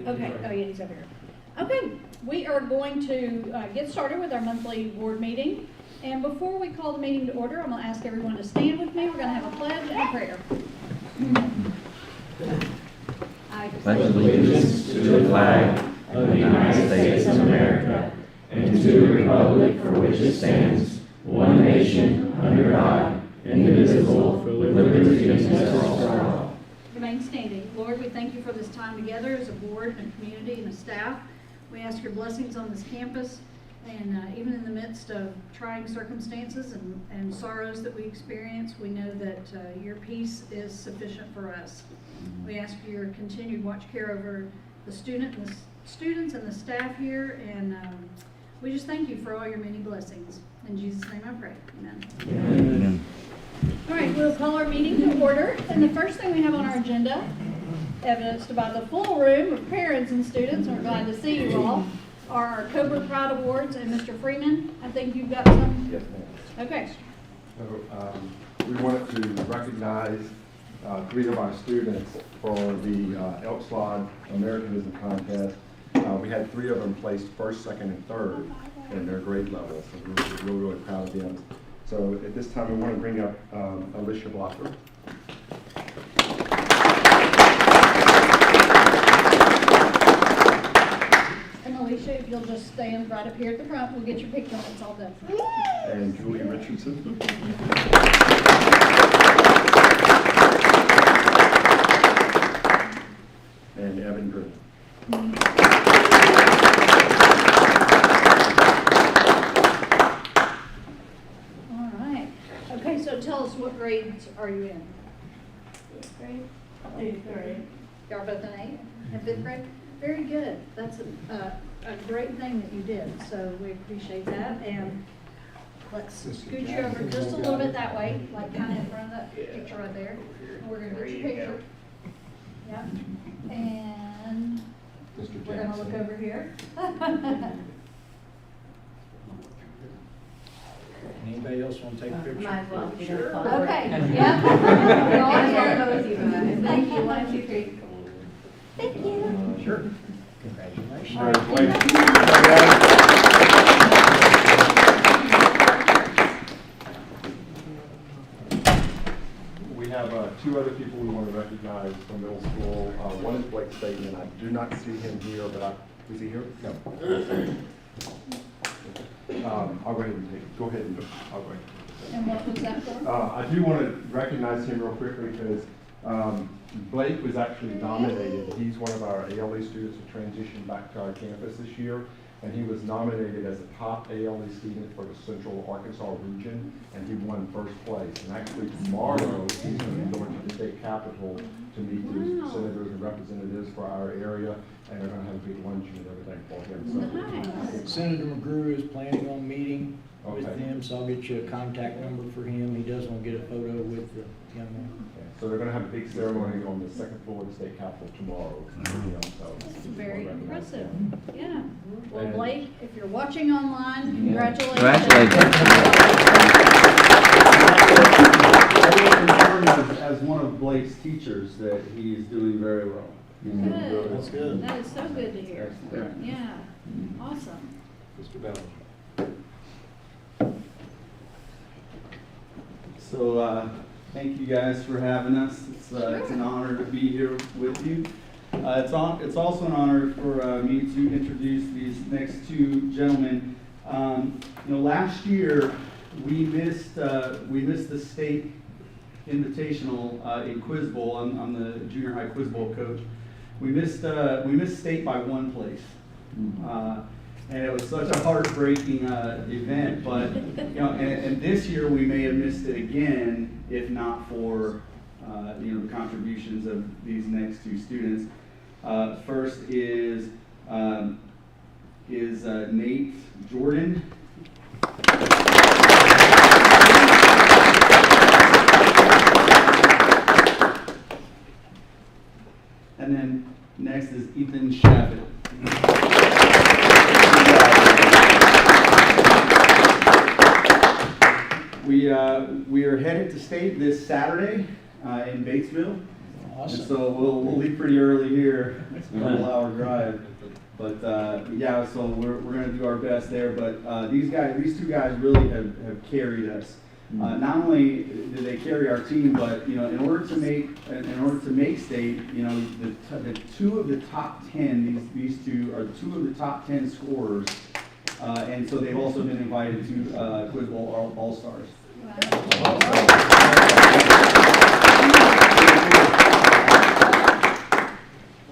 Okay, oh yeah, he's over here. Okay, we are going to get started with our monthly board meeting. And before we call the meeting to order, I'm going to ask everyone to stand with me. We're going to have a pledge and a prayer. I pledge allegiance to the flag of the United States of America and to the republic for which it stands, one nation, under God, indivisible, with liberty and justice for all. Remain standing. Lord, we thank you for this time together as a board and a community and a staff. We ask your blessings on this campus, and even in the midst of trying circumstances and sorrows that we experience, we know that your peace is sufficient for us. We ask for your continued watch care over the students and the staff here, and we just thank you for all your many blessings. In Jesus' name I pray. Amen. Amen. All right, we'll call our meeting to order. And the first thing we have on our agenda, evidenced by the full room of parents and students, and we're glad to see you all, are our Cobra Pride Awards. And Mr. Freeman, I think you've got some. Yes, ma'am. Okay. So we wanted to recognize 3 of our students for the Elks Lodge Americanism Contest. We had 3 of them placed first, second, and third in their grade level. So we're really, really proud of them. So at this time, we want to bring up Alicia Blocker. And Alicia, if you'll just stand right up here at the front, we'll get your picture when it's all done. And Julie Richardson. And Evan Green. All right. Okay, so tell us, what grades are you in? 8th grade? 8th grade. Y'all both in 8th and 5th grade? Very good. That's a great thing that you did, so we appreciate that. And let's scoot you over just a little bit that way, like kind of in front of that picture right there. And we're going to get your picture. Yep. And Mr. we're going to look over here. Anybody else want to take a picture? Might as well. Sure. Okay, yeah. We're all I'll here. go with you, guys. Thank you. 1, 2, 3. Thank you. Sure. Congratulations. We have 2 other people we want to recognize from middle school. One is Blake Staten. I do not see him here, but is he here? No. I'll go ahead and take it. Go ahead and I'll go ahead. And what was that for? I do want to recognize him real quickly because Blake was actually nominated. He's one of our ALE students who transitioned back to our campus this year, and he was nominated as a top ALE student for the Central Arkansas region, and he won first place. And actually tomorrow, he's going to be going to the state capitol to meet the senators and representatives for our area, and they're going to have a big luncheon and everything for him. Nice. Senator McGrew is planning on meeting with Okay. him, so I'll get you a contact number for him. He does want to get a photo with the young man. So they're going to have a big ceremony on the second floor of the state capitol tomorrow. So That's very impressive. Yeah. Well, And- Blake, if you're watching online, congratulations. Congratulations. I will confirm as one of Blake's teachers that he is doing very well. Good. That's good. That is so good to hear. Yeah. Yeah. Awesome. Mr. Bell. So thank you guys for having us. It's an honor to be here with you. It's also an honor for me to introduce these next 2 gentlemen. Last year we missed the state invitational in Quiz Bowl. I'm the junior high Quiz Bowl coach. We missed state by 1 place. And it was such a heartbreaking event, but and this year we may have missed it again if not for the contributions of these next 2 students. First is Nate Jordan. And then next is Ethan Shavit. We are headed to state this Saturday in Batesville. And Awesome. so we'll leave pretty early here. It's a couple hour drive. But yeah, so we're gonna do our best there. But these two guys really have carried us. Not only do they carry our team, but you know, in order to make state, you know, the two of the top 10, these two are two of the top 10 scorers, and so they've also been invited to Quiz Bowl All Stars.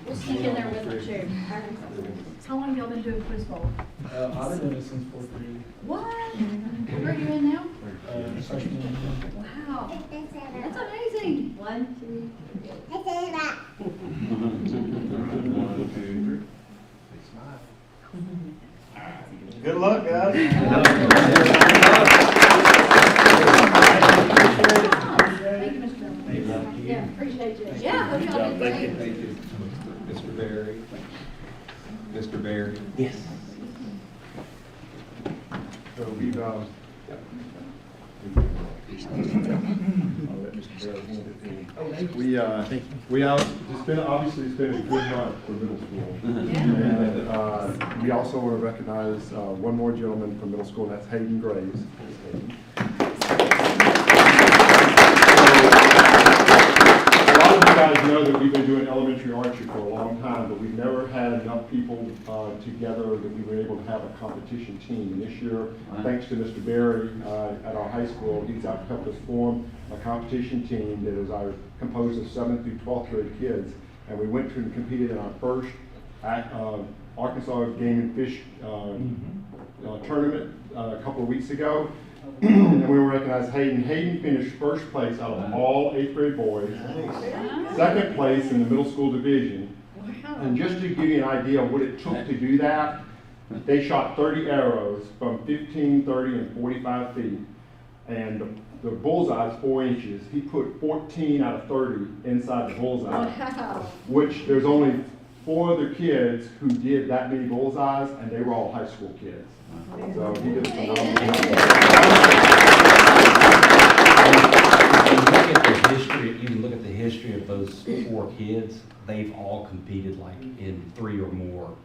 We'll sneak in there with them too. How long have y'all been doing Quiz Bowl? I've been doing it since fourth grade. What? Where are you in now? Freshman. Wow, that's amazing. 1, 2, Good luck, guys. Thank you, Mr. Miller. Yeah, appreciate you. Yeah, hope y'all did great. Thank you. Mr. Barry. Mr. Barry. Yes. So we've, I'll let Mr. Barry hand it to you. Obviously it's been a good month for middle school. And we also want to recognize one more gentleman from middle school, and that's Hayden Graves. A lot of you guys know that we've been doing elementary archery for a long time, but we've never had enough people together that we were able to have a competition team. And this year, thanks to Mr. Barry at our high school, he's helped us form a competition team that is composed of 7th through 12th grade kids. And we went through and competed in our first Arkansas Game and Fish tournament a couple of weeks ago. And we recognized Hayden. Hayden finished first place out of all 8th grade boys, second place in the middle school division. And just to give you an idea of what it took to do that, they shot 30 arrows from 15, 30, and 45 feet. And the bullseye's 4 inches. He put 14 out of 30 inside the bullseye, Wow. which there's only 4 other kids who did that many bullseyes, and they were all high school kids. So he did a phenomenal You can look at the history of those 4 kids. They've all competed like in 3 or more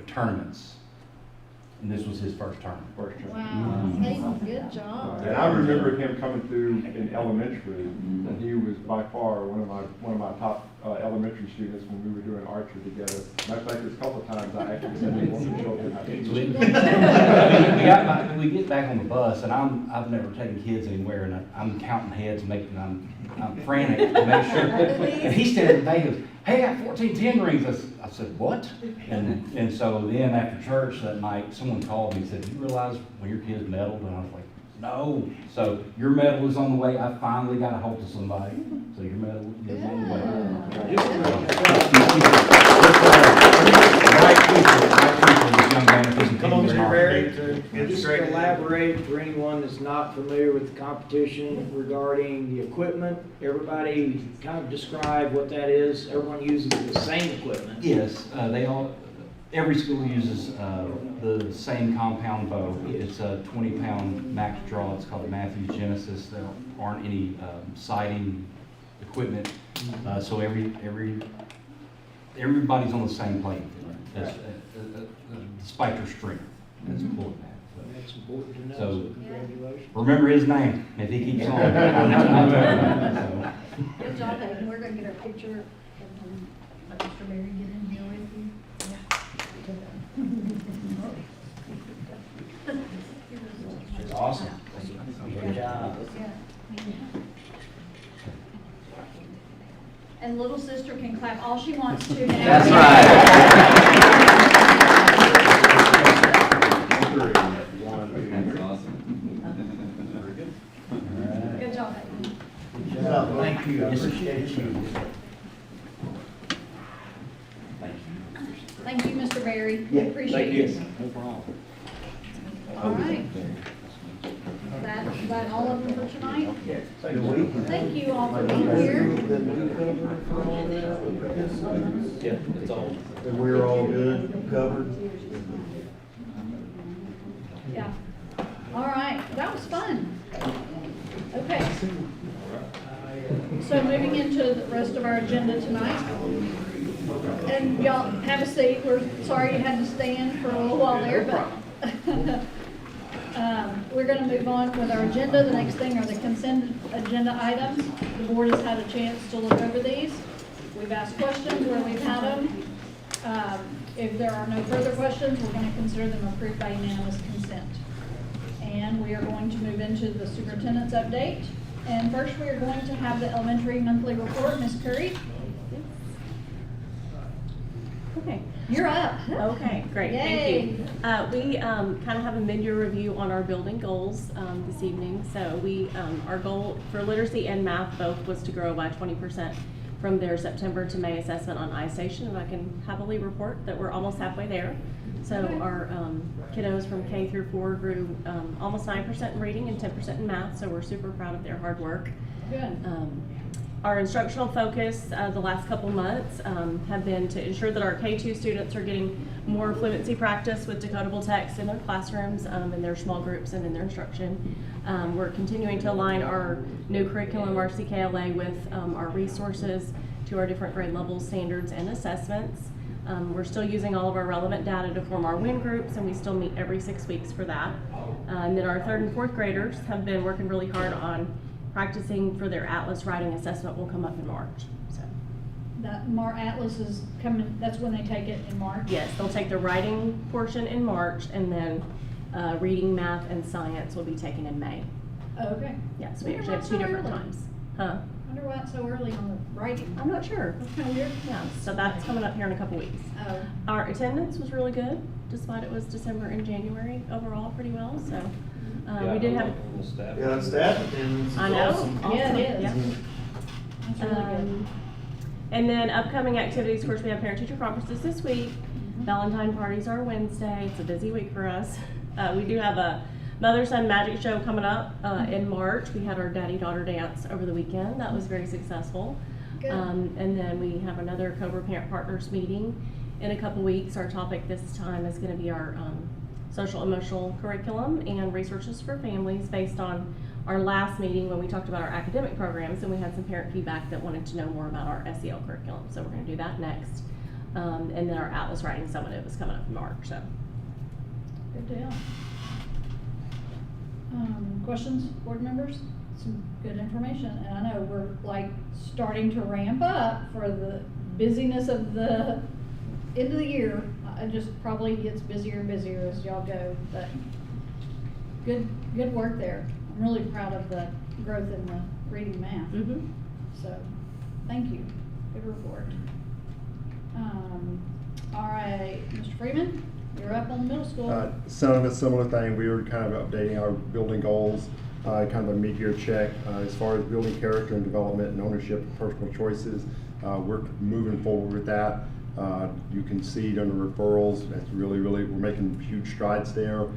tournaments. And this was his first tournament. Wow, Hayden, good job. And I remember him coming through in elementary, and he was by far one of my top elementary students when we were doing archery together. Matter of fact, there's a couple of times I actually said they wanted to show him how to do it. We get back on the bus, and I've never taken kids anywhere, and I'm counting heads, I'm frantic to make sure. And he standing there, he goes, "Hey, I got 14 10 rings." I said, "What?" And so then after church that night, someone called me and said, "Do you realize when your kids medaled?" And I was like, "No." So your medal is on the way. I finally got a hold of somebody. So your medal is on the way. Right people, this young man doesn't Come on, take me Mr. wrong. Barry, just elaborate for anyone that's not familiar with the competition regarding the equipment. Everybody kind of describe what that is. Everyone uses the same equipment. Yes, every school uses the same compound bow. It's a 20-pound max draw. It's called a Matthews Genesis. There aren't any sighting equipment, so everybody's on the same plane, despite their strength. That's important. That's important to know, So- so congratulations. Remember his name if he keeps on. So, Good job, Hayden. We're gonna get our picture and let Mr. Barry get in here with you. It's awesome. Good job. And little sister can clap all she wants to now. That's right. Good job, Hayden. Good job. Thank you. I appreciate you. Thank you, Mr. Barry. Appreciate it. No problem. All right. Is that all of them for tonight? Thank you all for being here. Yeah, it's all. And we're all good, covered? Yeah. All right, that was fun. Okay. So moving into the rest of our agenda tonight. And y'all have a seat. We're sorry you had to stand for a little while there, but we're going to move on with our agenda. The next thing are the consent agenda items. The board has had a chance to look over these. We've asked questions where we've had them. If there are no further questions, we're going to consider them approved by unanimous consent. And we are going to move into the superintendent's update. And first, we are going to have the elementary monthly report. Ms. Curry, Okay. you're up. Okay, great, thank you. We kind of have a mid-year review on our building goals this evening. So our goal for literacy and math both was to grow by 20% from their September to May assessment on iStation, and I can happily report that we're almost halfway there. So our kiddos from K through 4 grew almost 9% in reading and 10% in math, so we're super proud of their hard work. Good. Our instructional focus the last couple months have been to ensure that our K2 students are getting more fluency practice with decodable text in their classrooms, in their small groups, and in their instruction. We're continuing to align our new curriculum, our CKLA, with our resources to our different grade level standards and assessments. We're still using all of our relevant data to form our WIN groups, and we still meet every 6 weeks for that. And then our 3rd and 4th graders have been working really hard on practicing for their Atlas writing assessment. Will come up in March. So That Atlas is coming, that's when they take it in March? yes, they'll take the writing portion in March, and then reading, math, and science will be taken in May. Oh, okay. Yes, we Wonder actually why have so 2 different early? times. Huh? Wonder why it's so early on the writing. I'm not sure. That's kind of weird. Yeah, so that's coming up here in a couple weeks. Oh, Our attendance was really good, despite it was December and January, overall pretty well, so. We did have, Yeah, staff attendance is I know. awesome. Yeah, it is. Yeah. that's really good. And then upcoming activities, of course, we have parent-teacher conferences this week. Valentine parties are Wednesday. It's a busy week for us. We do have a mother-son magic show coming up in March. We had our daddy-daughter dance over the weekend. That was very successful. Good. And then we have another Cobra Parent Partners meeting in a couple weeks. Our topic this time is going to be our social emotional curriculum and resources for families, based on our last meeting when we talked about our academic programs, and we had some parent feedback that wanted to know more about our SEL curriculum. So we're going to do that next. And then our Atlas Writing Summative is coming up in March. So Good deal. Questions, board members? Some good information, and I know we're like starting to ramp up for the busyness of the end of the year. It just probably gets busier and busier as y'all go, but good work there. I'm really proud of the growth in the reading math. So, thank you. Good report. All right, Mr. Freeman, you're up on the middle school. Some of a similar thing, we were kind of updating our building goals, kind of a mid-year check. As far as building character and development and ownership of personal choices, we're moving forward with that. You can see it under referrals, that's really, we're making huge strides there.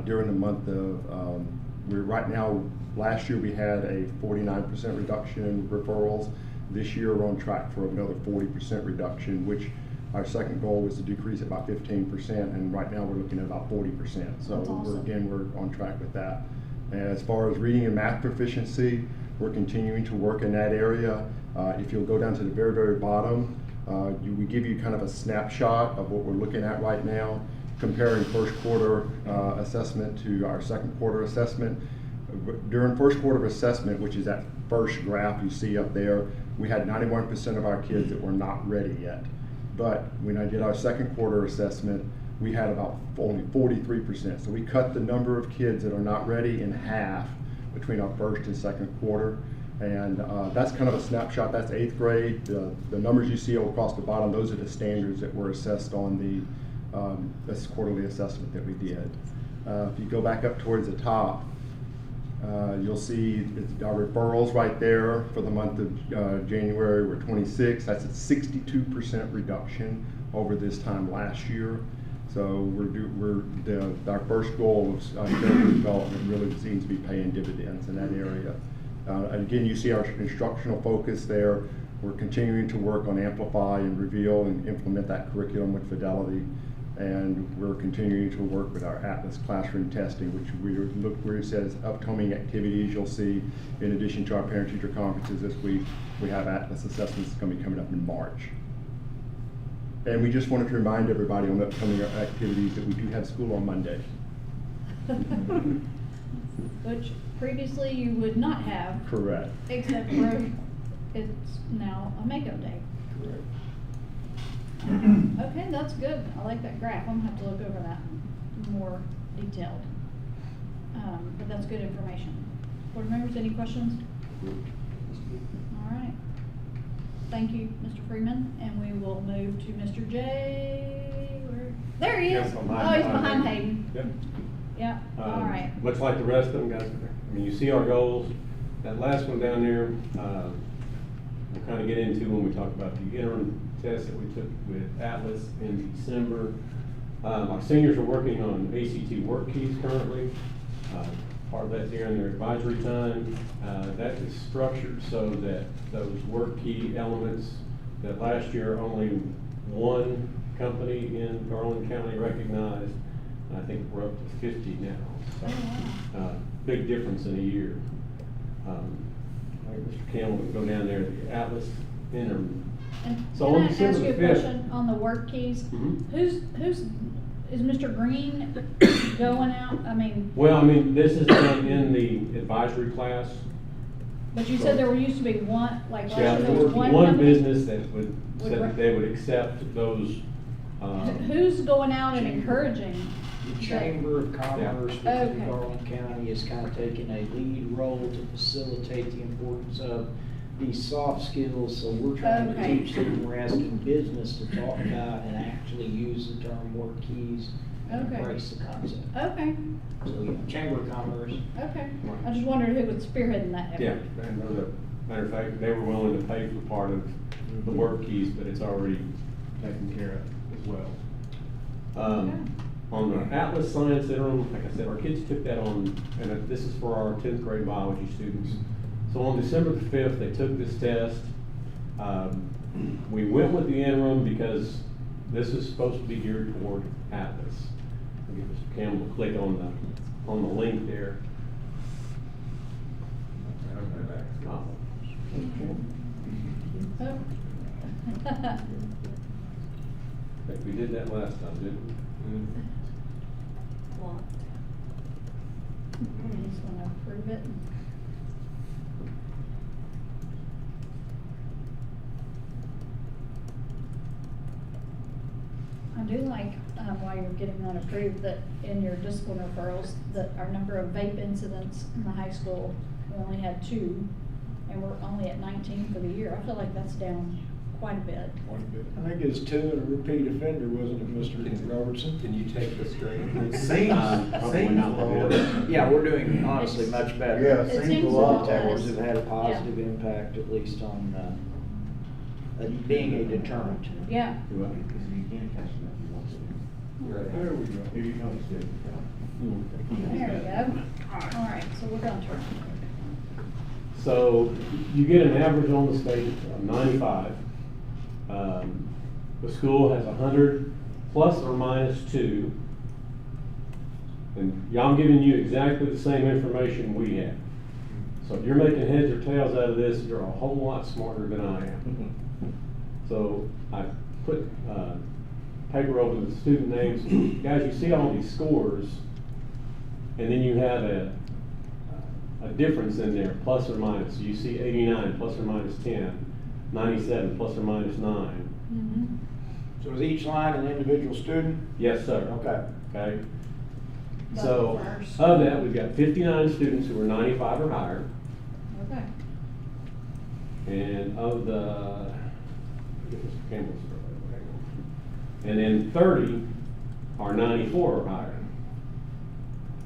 During the month of, right now, last year we had a 49% reduction in referrals. This year we're on track for another 40% reduction, which our second goal was to decrease it by 15%, and right now we're looking at about 40%. So That's awesome. we're on track with that. And as far as reading and math proficiency, we're continuing to work in that area. If you'll go down to the very, very bottom, we give you kind of a snapshot of what we're looking at right now, comparing first quarter assessment to our second quarter assessment. During first quarter assessment, which is that first graph you see up there, we had 91% of our kids that were not ready yet. But when I did our second quarter assessment, we had about only 43%. So we cut the number of kids that are not ready in half between our first and second quarter. And that's kind of a snapshot. That's 8th grade. The numbers you see across the bottom, those are the standards that were assessed on this quarterly assessment that we did. If you go back up towards the top, you'll see our referrals right there for the month of January were 26. That's a 62% reduction over this time last year. So our first goal of character development really seems to be paying dividends in that area. And again, you see our instructional focus there. We're continuing to work on Amplify and Reveal and implement that curriculum with Fidelity. And we're continuing to work with our Atlas classroom testing, which we look where it says upcoming activities. You'll see, in addition to our parent-teacher conferences this week, we have Atlas assessments that's going to be coming up in March. And we just wanted to remind everybody on the upcoming activities that we do have school on Monday. Which previously you would not have, Correct. except for it's now a Mako Day. Correct. Okay, that's good. I like that graph. I'm gonna have to look over that more detailed. But that's good information. Board members, any questions? All right. Thank you, Mr. Freeman, and we will move to Mr. J. There he is. Yes, I'm behind- Oh, he's behind Hayden. Yep. Yeah, all right. Looks like the rest of them, guys. I mean, you see our goals. That last one down there, we'll kind of get into when we talk about the interim test that we took with Atlas in December. Our seniors are working on ACT work keys currently. Part of that's during their advisory time. That is structured so that those work key elements that last year only one company in Garland County recognized, I think we're up to 50 now. So, big difference in a year. Like Mr. Campbell would go down there, the Atlas interim. And So can on I ask December you a 5th question on the work keys? Mhm. Is Mr. Green going out? I mean, Well, I mean, this is done in the advisory class. but you said there used to be one, like last Yeah, year there there was was one one company? business that said that they would accept those. Who's going out and encouraging? The Chamber of Commerce Okay. within Garland County is kind of taking a lead role to facilitate the importance of these soft skills. So we're trying to Okay. teach them, we're asking business to talk about and actually use the term work keys and Okay. embrace the concept. Okay, So, yeah, Chamber of Commerce. okay. I just wondered who was spearheading that effort. Yeah, and as a matter of fact, they were willing to pay for part of the work keys, but it's already taken care of as well. Okay. On the Atlas Science Interim, like I said, our kids took that on, and this is for our 10th grade biology students. So on December the 5th, they took this test. We went with the interim because this is supposed to be geared toward Atlas. I'll get Mr. Campbell to click on the link there. Oh. Oh. I think we did that last time, didn't we? Blocked. You just wanna approve it? I do like, while you're getting that approved, that in your discipline referrals, that our number of vape incidents in the high school, we only had 2, and we're only at 19 for the year. I feel like that's down quite a bit. I think it's 2 and a repeat offender, wasn't it, Mr. Robertson? Can you take the screen? Probably not. Yeah, we're doing honestly much better. Yeah, It seems seems a lot to Towers us. have had a positive impact, at least on, being a deterrent. Yeah. There we go. There you go. All right, so we're going to turn. So you get an average on the state of 95. The school has 100 plus or minus 2. And y'all, I'm giving you exactly the same information we have. So if you're making heads or tails out of this, you're a whole lot smarter than I am. So I put paper over the student names. Guys, you see all these scores, and then you have a difference in there, plus or minus. So you see 89 plus or minus 10, 97 plus or minus 9. Mm-hmm. So is each line an individual student? Yes, sir. Okay. Okay. That's So the first. of that, we've got 59 students who are 95 or higher. Okay. And of the, and then 30 are 94 or higher.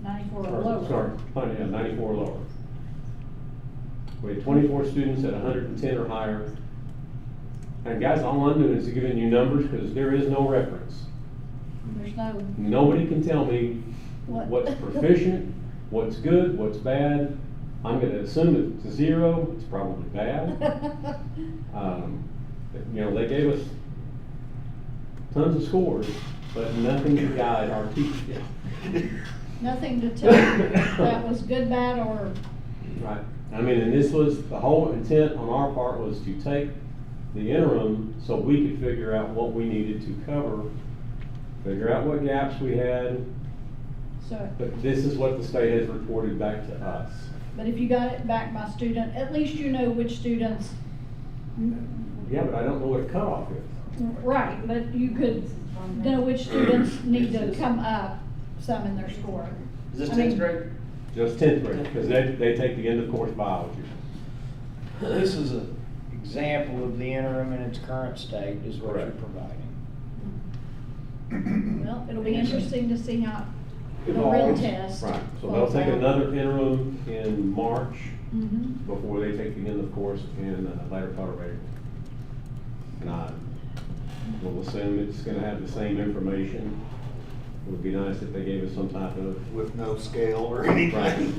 94 or Or, lower. Sorry, yeah, 94 or lower. We had 24 students at 110 or higher. And guys, all I'm doing is giving you numbers because there is no reference. There's no, Nobody can tell me What? what's proficient, what's good, what's bad. I'm gonna assume it's a 0, it's probably bad. You know, they gave us tons of scores, but nothing to guide our teachers. Nothing to tell you that was good, bad, or, Right. I mean, and this was, the whole intent on our part was to take the interim so we could figure out what we needed to cover, figure out what gaps we had, so, but this is what the state has reported back to us. but if you got it back by student, at least you know which students, Yeah, but I don't know what a cutoff is. right, but you could know which students need to come up some in their score. Is this I mean- 10th grade? Just 10th grade, because they take the end of course biology. This is an example of the interim in its current state is what you're Correct. providing. Well, it'll be interesting to see how the real Evolves. test. Right, so they'll take another interim in March Mm-hmm. before they take the end of course in later part of April. And I will assume it's gonna have the same information. It would be nice if they gave us some type of. With no scale or anything.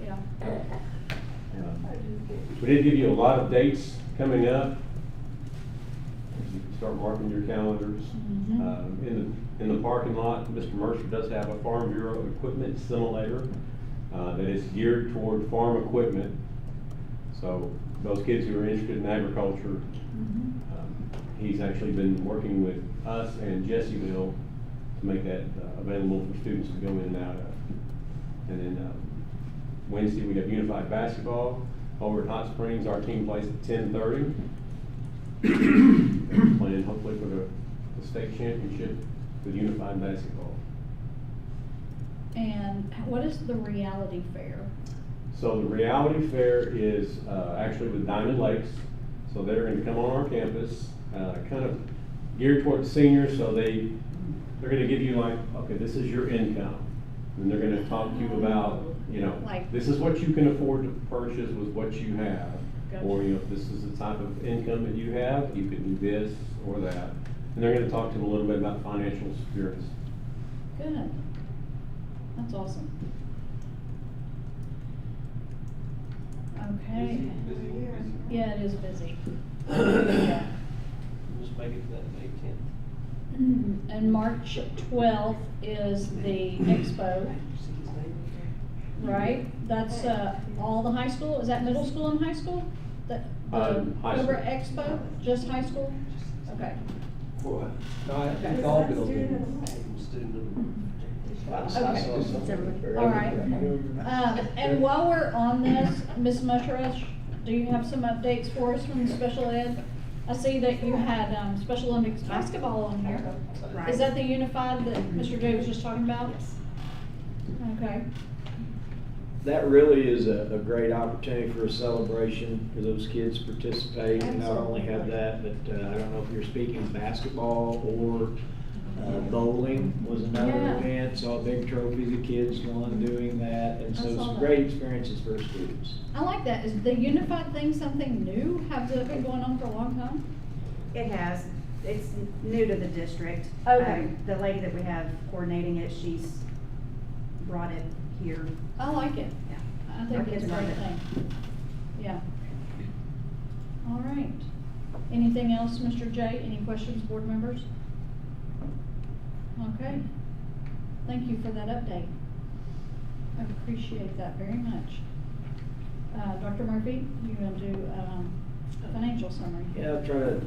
Yeah. We did give you a lot of dates coming up. You can start marking your calendars. Mhm. In the parking lot, Mr. Mercer does have a Farm Bureau equipment simulator that is geared toward farm equipment. So those kids who are interested in agriculture, he's actually been working with us and Jessieville to make that available for students to go in and out of. And then Wednesday, we have unified basketball over at Hot Springs. Our team plays at 10:30. Playing hopefully for the state championship with unified basketball. And what is the reality fair? So the reality fair is actually with Diamond Lakes. So they're going to come on our campus, kind of geared toward seniors. So they're going to give you like, okay, this is your income. And they're going to talk to you about, you know, Like- this is what you can afford to purchase with what you have. Gotcha. Or, you know, if this is the type of income that you have, you can do this or that. And they're going to talk to them a little bit about financial security. Good. That's awesome. Okay. Yeah, it is busy. Yeah. Just make it that May 10th. And March 12th is the expo, right? That's all the high school? Is that middle school and high school? The High Cobra school. Expo, just high school? Okay. No, I think all buildings. I saw something. All right. And while we're on this, Ms. Mushrush, do you have some updates for us from special ed? I see that you had Special Olympics basketball on here. Is that the unified that Mr. J was just talking about? Okay. That really is a great opportunity for a celebration for those kids to participate. And not only have that, but I don't know if you're speaking basketball or bowling was another Yeah. event. Saw a big trophy the kids won doing that. And I so saw some that. great experiences for students. I like that. Is the unified thing something new? Has it been going on for a long time? It has. It's new to the district. Okay. The lady that we have coordinating it, she's brought it here. I like it. Yeah. I Our think it's kids a love great it. thing. Yeah. All right. Anything else, Mr. J? Any questions, board members? Okay. Thank you for that update. I appreciate that very much. Dr. Murphy, you're gonna do a financial summary. Yeah, I'll try to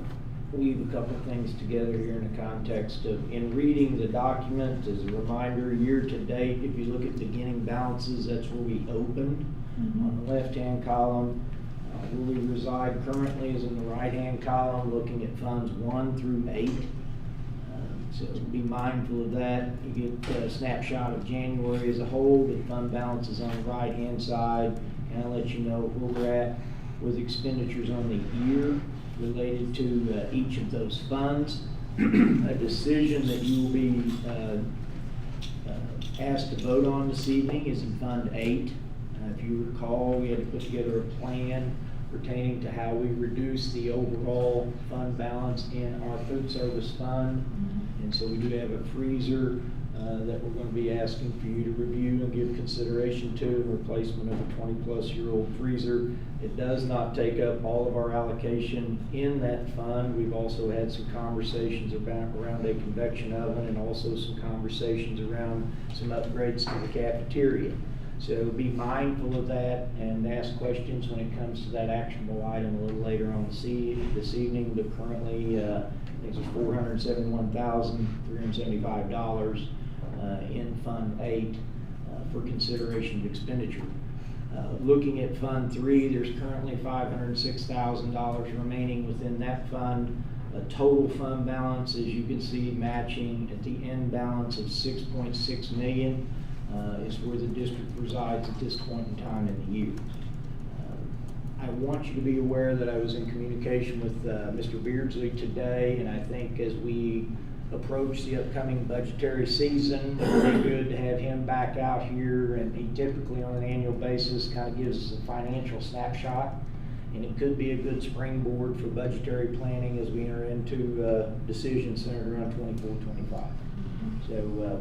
weave a couple of things together here in the context of, in reading the document, as a reminder, year to date, if you look at beginning balances, that's where we opened. On the left-hand column, where we reside currently is in the right-hand column, looking at funds 1 through 8. So be mindful of that. You get a snapshot of January as a whole, but fund balance is on the right-hand side, and I'll let you know where we're at with expenditures on the year related to each of those funds. A decision that you will be asked to vote on this evening is in Fund 8. If you recall, we had to put together a plan pertaining to how we reduce the overall fund balance in our food service fund. And so we do have a freezer that we're gonna be asking for you to review and give consideration to, in replacement of a 20-plus-year-old freezer. It does not take up all of our allocation in that fund. We've also had some conversations around a convection oven, and also some conversations around some upgrades to the cafeteria. So be mindful of that and ask questions when it comes to that actionable item a little later on this evening. But currently, I think it's $471,375 in Fund 8 for consideration of expenditure. Looking at Fund 3, there's currently $506,000 remaining within that fund. A total fund balance, as you can see, matching at the end balance of $6.6 million is where the district resides at this point in time in the year. I want you to be aware that I was in communication with Mr. Beardsley today, and I think as we approach the upcoming budgetary season, it would be good to have him back out here, and he typically on an annual basis kind of gives us a financial snapshot, and it could be a good springboard for budgetary planning as we enter into decisions centered around 24-25. So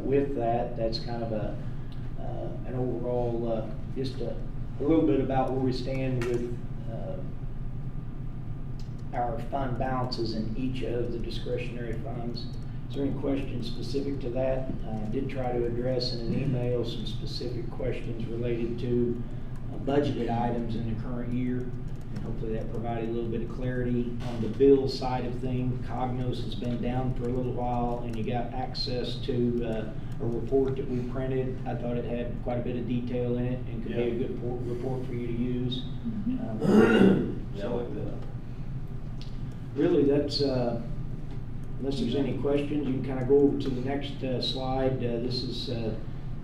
with that, that's kind of an overall, just a little bit about where we stand with our fund balances in each of the discretionary funds. Is there any questions specific to that? I did try to address in an email some specific questions related to budgeted items in the current year, and hopefully that provided a little bit of clarity. On the bill side of things, Cognos has been down for a little while, and you got access to a report that we printed. I thought it had quite a bit of detail in it and could be a good report for you to use. Really, that's, unless there's any questions, you can kind of go over to the next slide. This is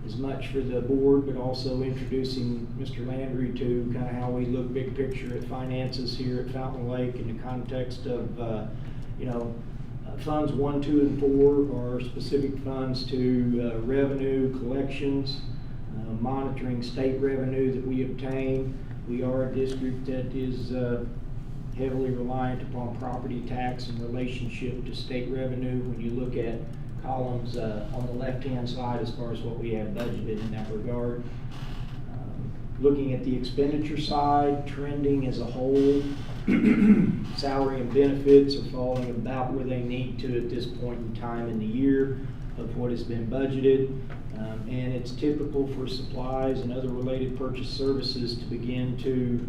as much for the board, but also introducing Mr. Landry to kind of how we look big picture at finances here at Fountain Lake in the context of, funds 1, 2, and 4 are specific funds to revenue collections, monitoring state revenue that we obtain. We are a district that is heavily reliant upon property tax in relationship to state revenue. When you look at columns on the left-hand side as far as what we have budgeted in that regard. Looking at the expenditure side, trending as a whole, salary and benefits are falling about where they need to at this point in time in the year of what has been budgeted. And it's typical for supplies and other related purchase services to begin to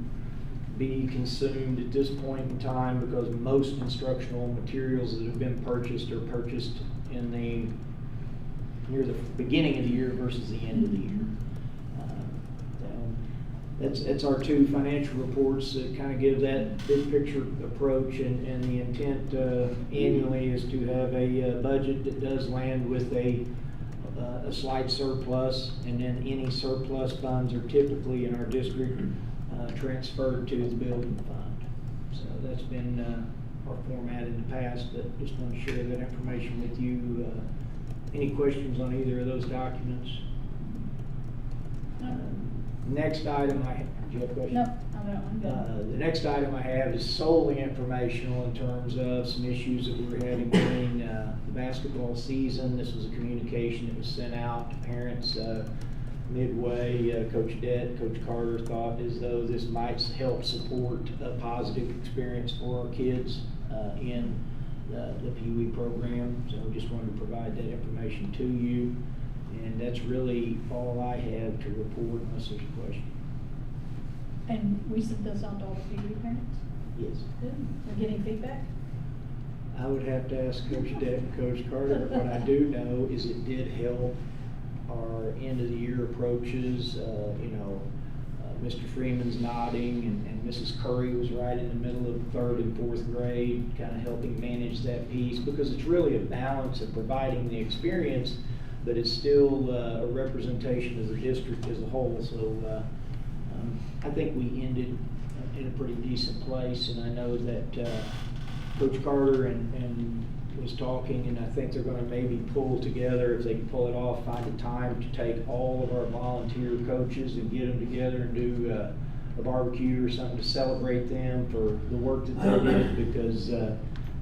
be consumed at this point in time, because most instructional materials that have been purchased are purchased in near the beginning of the year versus the end of the year. That's our two financial reports that kind of give that big picture approach, and the intent annually is to have a budget that does land with a slight surplus, and then any surplus funds are typically in our district transferred to the building fund. So that's been our format in the past, but just want to share that information with you. Any questions on either of those documents? Next item do you have a question? No, I don't. The next item I have is solely informational in terms of some issues that we were having during the basketball season. This was a communication that was sent out to parents midway. Coach Dett, Coach Carter thought as though this might help support a positive experience for our kids in the Pee Wee program. So I just wanted to provide that information to you. And that's really all I have to report, unless there's a question. And we sent this out to all the Pee Wee parents? Yes. Good. We're getting feedback? I would have to ask Coach Dett and Coach Carter. What I do know is it did help our end of the year approaches. Mr. Freeman's nodding, and Mrs. Curry was right in the middle of 3rd and 4th grade, kind of helping manage that piece, because it's really a balance of providing the experience, but it's still a representation of the district as a whole. So I think we ended in a pretty decent place, and I know that Coach Carter and was talking, and I think they're going to maybe pull together, if they can pull it off, find a time to take all of our volunteer coaches and get them together and do a barbecue or something to celebrate them for the work that they did, because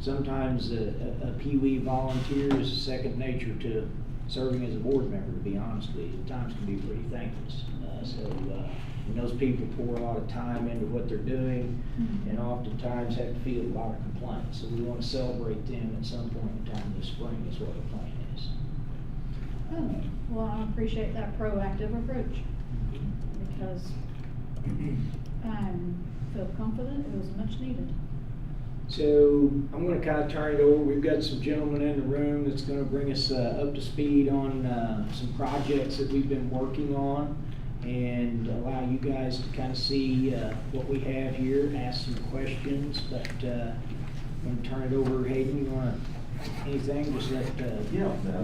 sometimes a Pee Wee volunteer is second nature to serving as a board member, to be honest with you, at times can be pretty thankless. And those people pour a lot of time into what they're doing, and oftentimes have to field a lot of complaints. So we want to celebrate them at some point in time this spring is what the plan is. Oh, well, I appreciate that proactive approach, because I feel confident it was much needed. So I'm going to kind of turn it over. We've got some gentlemen in the room that's going to bring us up to speed on some projects that we've been working on, and allow you guys to kind of see what we have here, ask some questions. But I'm going to turn it over. Hayden, you want anything? Just let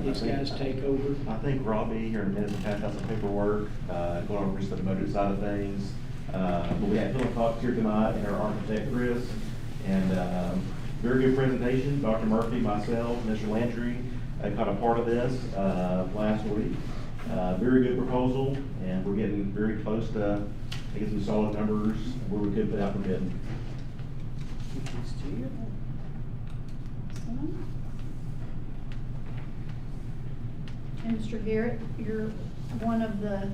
these guys take over. I think Robbie here in a minute will pass out some paperwork, going over just the budget side of things. But we had Philip Fox here tonight and our architect Chris, and very good presentation. Dr. Murphy, myself, Mr. Landry, caught a part of this last week. Very good proposal, and we're getting very close to getting some solid numbers where we could put out for bid. And Mr. Garrett, you're one of the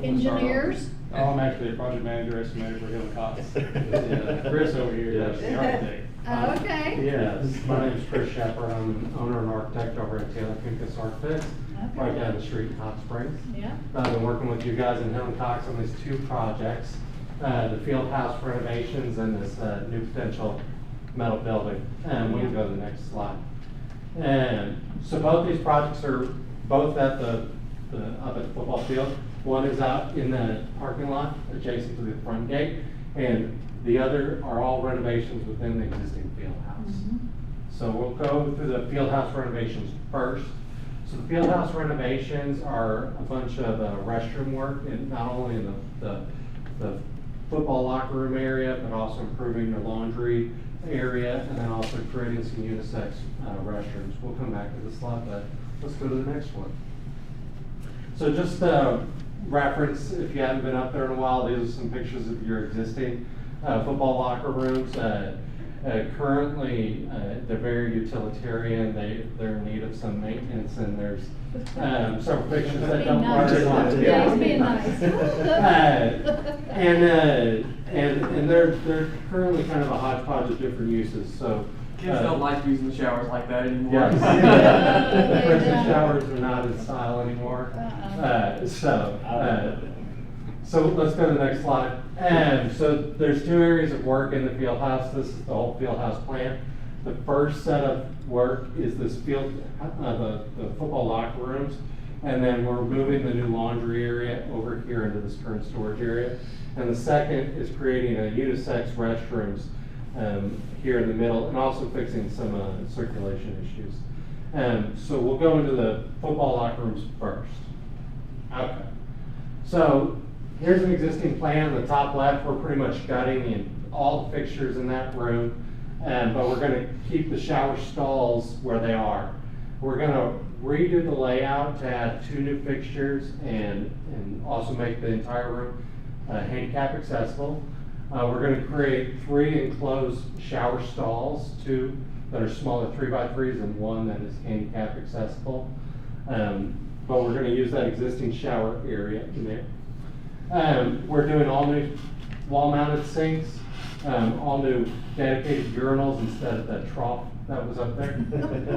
engineers. Oh, I'm actually a project manager estimator for Hill and Cox. Chris over here is actually the architect. Oh, okay. Yes, my name is Chris Shepard. I'm an owner and architect over at Taylor Pincus Architects, right down the street in Hot Springs. Yeah. I've been working with you guys in Hill and Cox on these two projects, the field house renovations and this new potential metal building. And we can go to the next slide. And so both these projects are both at the up at the football field. One is out in the parking lot adjacent to the front gate, and the other are all renovations within the existing field house. So we'll go through the field house renovations first. So the field house renovations are a bunch of restroom work, and not only in the football locker room area, but also improving the laundry area, and then also creating some unisex restrooms. We'll come back to this slide, but let's go to the next one. So just reference, if you haven't been up there in a while, these are some pictures of your existing football locker rooms. Currently, they're very utilitarian. They're in need of some maintenance, and there's several pictures that don't work. Yeah, he's being nice. And they're currently kind of a hodgepodge of different uses. So Kids don't like using the showers like that anymore. Yes. The prison showers are not in style anymore. So let's go to the next slide. So there's two areas of work in the field house. This is the whole field house plan. The first set of work is this field, the football locker rooms. And then we're moving the new laundry area over here into this current storage area. And the second is creating a unisex restrooms here in the middle, and also fixing some circulation issues. So we'll go into the football locker rooms first. Okay. So here's an existing plan. On the top left, we're pretty much gutting all the fixtures in that room, but we're going to keep the shower stalls where they are. We're going to redo the layout to add 2 new fixtures and also make the entire room handicap accessible. We're going to create 3 enclosed shower stalls, 2 that are smaller 3x3s and 1 that is handicap accessible. But we're going to use that existing shower area in there. We're doing all new wall-mounted sinks, all new dedicated urinals instead of that trough that was up there.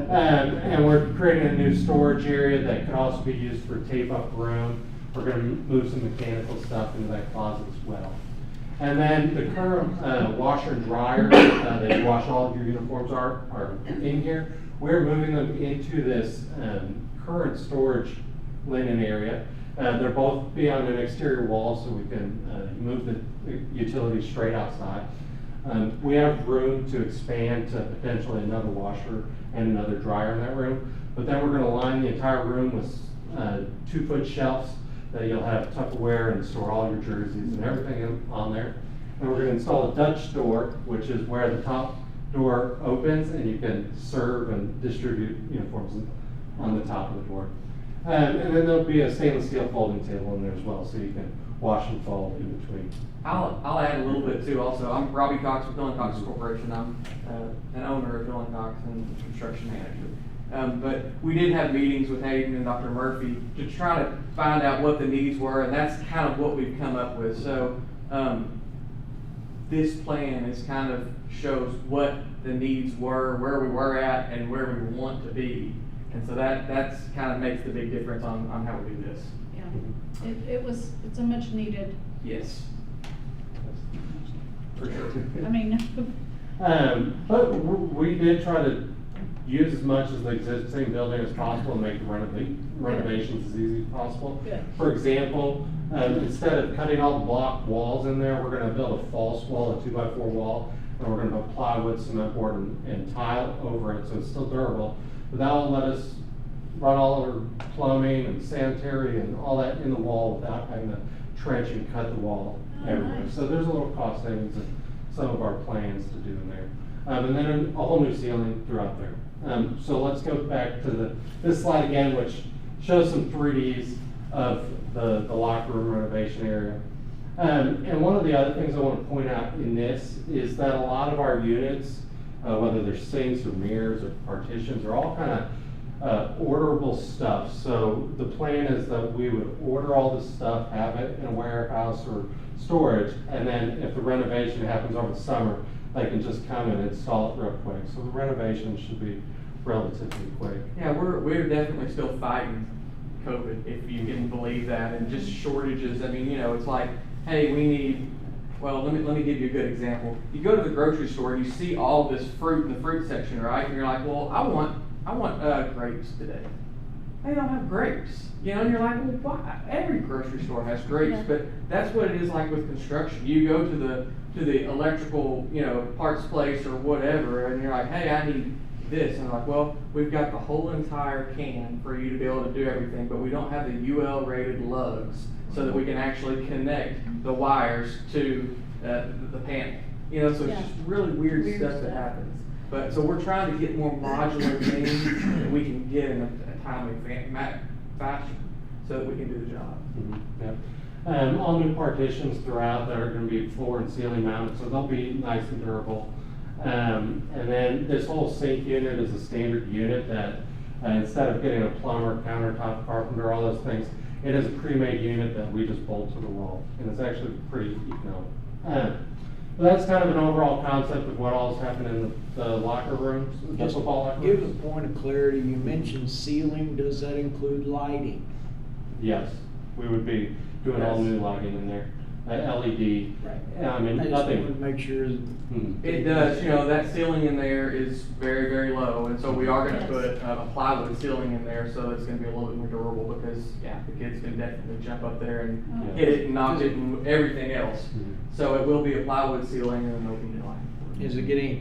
And we're creating a new storage area that could also be used for tape-up room. We're going to move some mechanical stuff into that closet as well. And then the current washer and dryer that you wash all of your uniforms are in here. We're moving them into this current storage linen area. They're both be on an exterior wall, so we can move the utilities straight outside. We have room to expand to potentially another washer and another dryer in that room. But then we're going to line the entire room with 2-foot shelves that you'll have Tupperware and store all your jerseys and everything on there. And we're going to install a Dutch door, which is where the top door opens and you can serve and distribute uniforms on the top of the door. And then there'll be a stainless steel folding table in there as well, so you can wash and fold in between. I'll add a little bit too also. I'm Robbie Cox with Hill and Cox Corporation. I'm an owner of Hill and Cox and construction manager. But we did have meetings with Hayden and Dr. Murphy to try to find out what the needs were, and that's kind of what we've come up with. So this plan is kind of shows what the needs were, where we were at, and where we want to be. And so that's kind of makes the big difference on how we do this. Yeah, it's a much needed, Yes. For sure. I mean, But we did try to use as much as the existing building as possible and make the renovations as easy as possible. Good. For example, instead of cutting all the block walls in there, we're gonna build a false wall, a 2x4 wall, and we're gonna put plywood, cement board, and tile over it, so it's still durable. But that will let us run all our plumbing and sanitary and all that in the wall without having to trench and cut the wall everywhere. nice. So there's a little cost savings in some of our plans to do in there. And then a whole new ceiling throughout there. So let's go back to this slide again, which shows some 3Ds of the locker room renovation area. And one of the other things I want to point out in this is that a lot of our units, whether they're sinks or mirrors or partitions, are all kind of orderable stuff. So the plan is that we would order all this stuff, have it in a warehouse or storage, and then if the renovation happens over the summer, they can just come and install it real quick. So the renovation should be relatively quick. Yeah, we're definitely still fighting COVID, if you can believe that, and just shortages. I mean, it's like, hey, we need, well, let me give you a good example. You go to the grocery store and you see all this fruit in the fruit section, right? And you're like, well, I want grapes today. They don't have grapes, and you're like, well, why? Every grocery store has grapes, Yeah. but that's what it is like with construction. You go to the electrical, parts place or whatever, and you're like, hey, I need this, and I'm like, well, we've got the whole entire can for you to be able to do everything, but we don't have the UL rated lugs so that we can actually connect the wires to the panel. So it's Yeah. just really weird Weird stuff that stuff. happens. But so we're trying to get more modular things that we can get in a timely fashion so that we can do the job. Yep. All new partitions throughout that are going to be floor and ceiling mounted, so they'll be nice and durable. And then this whole sink unit is a standard unit that instead of getting a plumber, countertop carpenter, all those things, it is a pre-made unit that we just bolt to the wall, and it's actually pretty economical. But that's kind of an overall concept of what all's happening in the locker rooms, the football locker Give rooms. a point of clarity, you mentioned ceiling, does that include lighting? Yes, we would be doing all new lighting in there, LED. Right. I mean, I just nothing. wanted to make sure. It does, that ceiling in there is very, very low, and so we are gonna Yes. put a plywood ceiling in there, so it's gonna be a little bit more durable, because, the kids can definitely jump up there and Oh. hit it and knock it and everything else. Mhm. So it will be a plywood ceiling and there'll be new lighting. Is it getting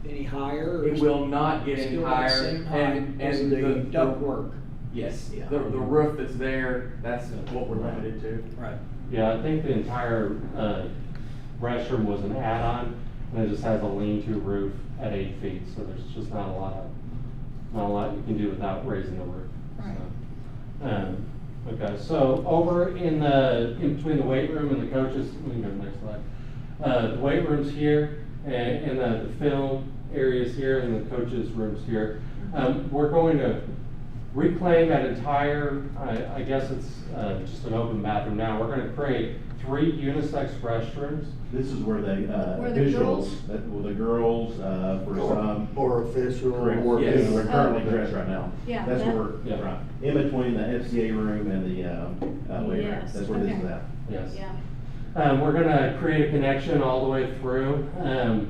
any higher? or It will not get any still the higher, same height and as the the ductwork? Yes, Yeah. the roof that's there, that's what we're limited to. Right. Yeah, I think the entire restroom was an add-on, and it just has a lean-to roof at 8 feet, so there's just not a lot you can do without raising the roof. Right. So, okay, so over in between the weight room and the coaches, we can go to the next slide. The weight room's here, and the film areas here, and the coaches' rooms here. We're going to reclaim that entire, I guess it's just an open bathroom now. We're gonna create 3 unisex restrooms. This is where they, Where the visuals, girls- the girls, for some. Or official. Correct, we're Yes. currently Oh. dressed right now. Yeah, That's that- where we're, Yeah. right, in between the FCA room and the, weight room. Yes, That's where this okay. is at. Yes. Yeah. We're gonna create a connection all the way through,